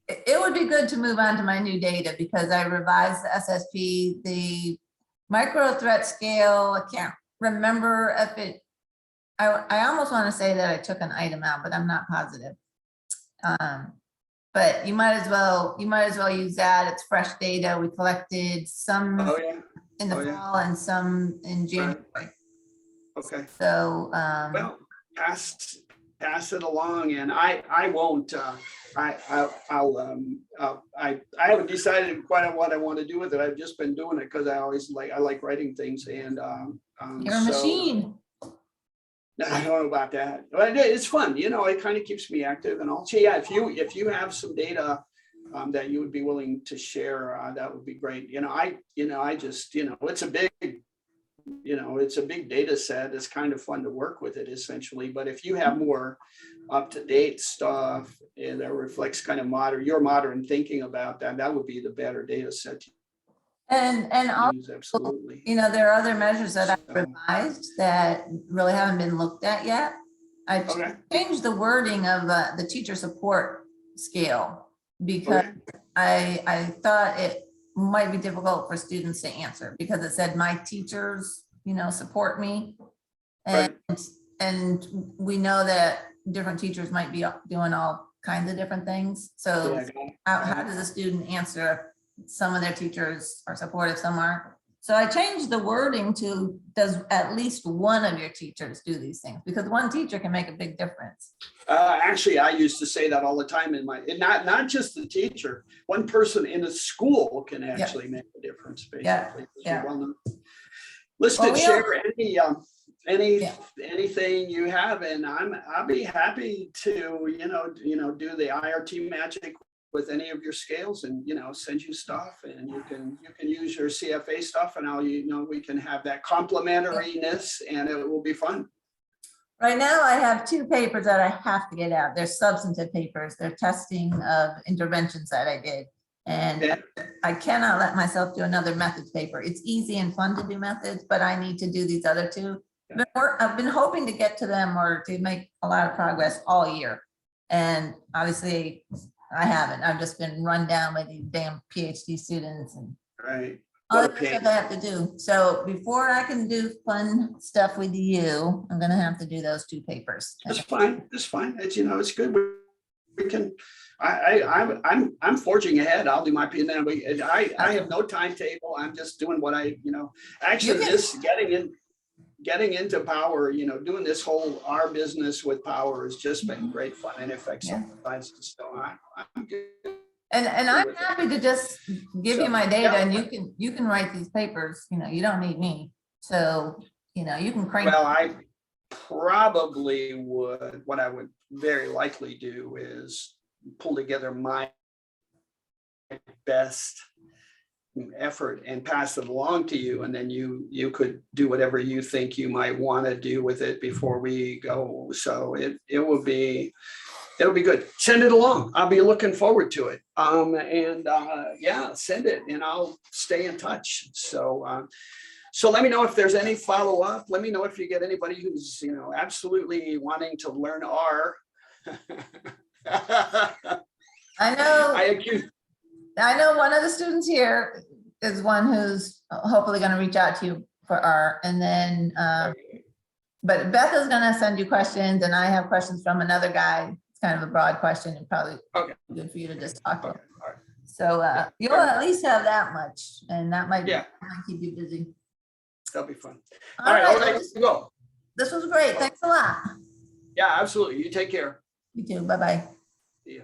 It would be good to move on to my new data because I revised the SSP, the micro threat scale. I can't remember if I almost want to say that I took an item out, but I'm not positive. But you might as well use that. It's fresh data. We collected some Oh, yeah, in the oh, yeah. fall and some in January. okay. So, Well, pass it along, and I won't, I haven't decided quite on what I want to do with it. I've just been doing it because I like writing things, and you're a machine. I don't know about that, but it's fun, it kind of keeps me active and all. So yeah, if you have some data that you would be willing to share, that would be great. I just, it's a big, it's a big data set. It's kind of fun to work with it essentially. But if you have more up-to-date stuff and that reflects kind of your modern thinking about that, that would be the better data set to And use, absolutely. there are other measures that I've So, revised that really haven't been looked at yet. I okay, changed the wording of the teacher support scale because okay, I thought it might be difficult for students to answer because it said my teachers, support me. And, right. and we know that different teachers might be doing all kinds of different things. So Yeah, got it. how does a student answer if some of their teachers are supportive, some aren't? So I changed the wording to, does at least one of your teachers do these things? Because one teacher can make a big difference. Actually, I used to say that all the time not just the teacher, one person in a school can actually make a difference, basically. Yeah. Listen, Well, share anything you have, and I'll be happy to, do the IRT magic with any of your scales and, send you stuff, and you can use your CFA stuff, and we can have that complementariness, and it will be fun. Right now, I have 2 papers that I have to get out. They're substantive papers. They're testing of interventions that I did. And Yeah. I cannot let myself do another methods paper. It's easy and fun to do methods, but I need to do these other 2. I've been hoping to get to them or to make a lot of progress all year. And obviously, I haven't. I've just been run down by these damn PhD students and Right. all the stuff I have to do. So before I can do fun stuff with you, I'm gonna have to do those 2 papers. It's fine. It's fine. It's good. We can. I'm forging ahead. I'll do my P&L. I have no timetable. I'm just doing what actually this getting into power, doing this whole our business with power has just been great fun and effects. So I'm good. And I'm happy to just give you my data and you can write these papers, you don't need me. So, you can crank. Well, I probably would, what I would very likely do is pull together my best effort and pass it along to you, and then you could do whatever you think you might want to do with it before we go. So it'll be good. Send it along. I'll be looking forward to it. Send it, and I'll stay in touch. So let me know if there's any follow-up. Let me know if you get anybody who's absolutely wanting to learn R. I know one of the students here is one who's hopefully going to reach out to you for R, and then but Beth is going to send you questions, and I have questions from another guy. It's kind of a broad question and probably good for you to just talk to. Okay. All right. So you'll at least have that much, and that might keep you busy. That'll be fun. All right, I'll let you go. This was great. Thanks a lot. Yeah, absolutely. You take care. You too. Bye-bye.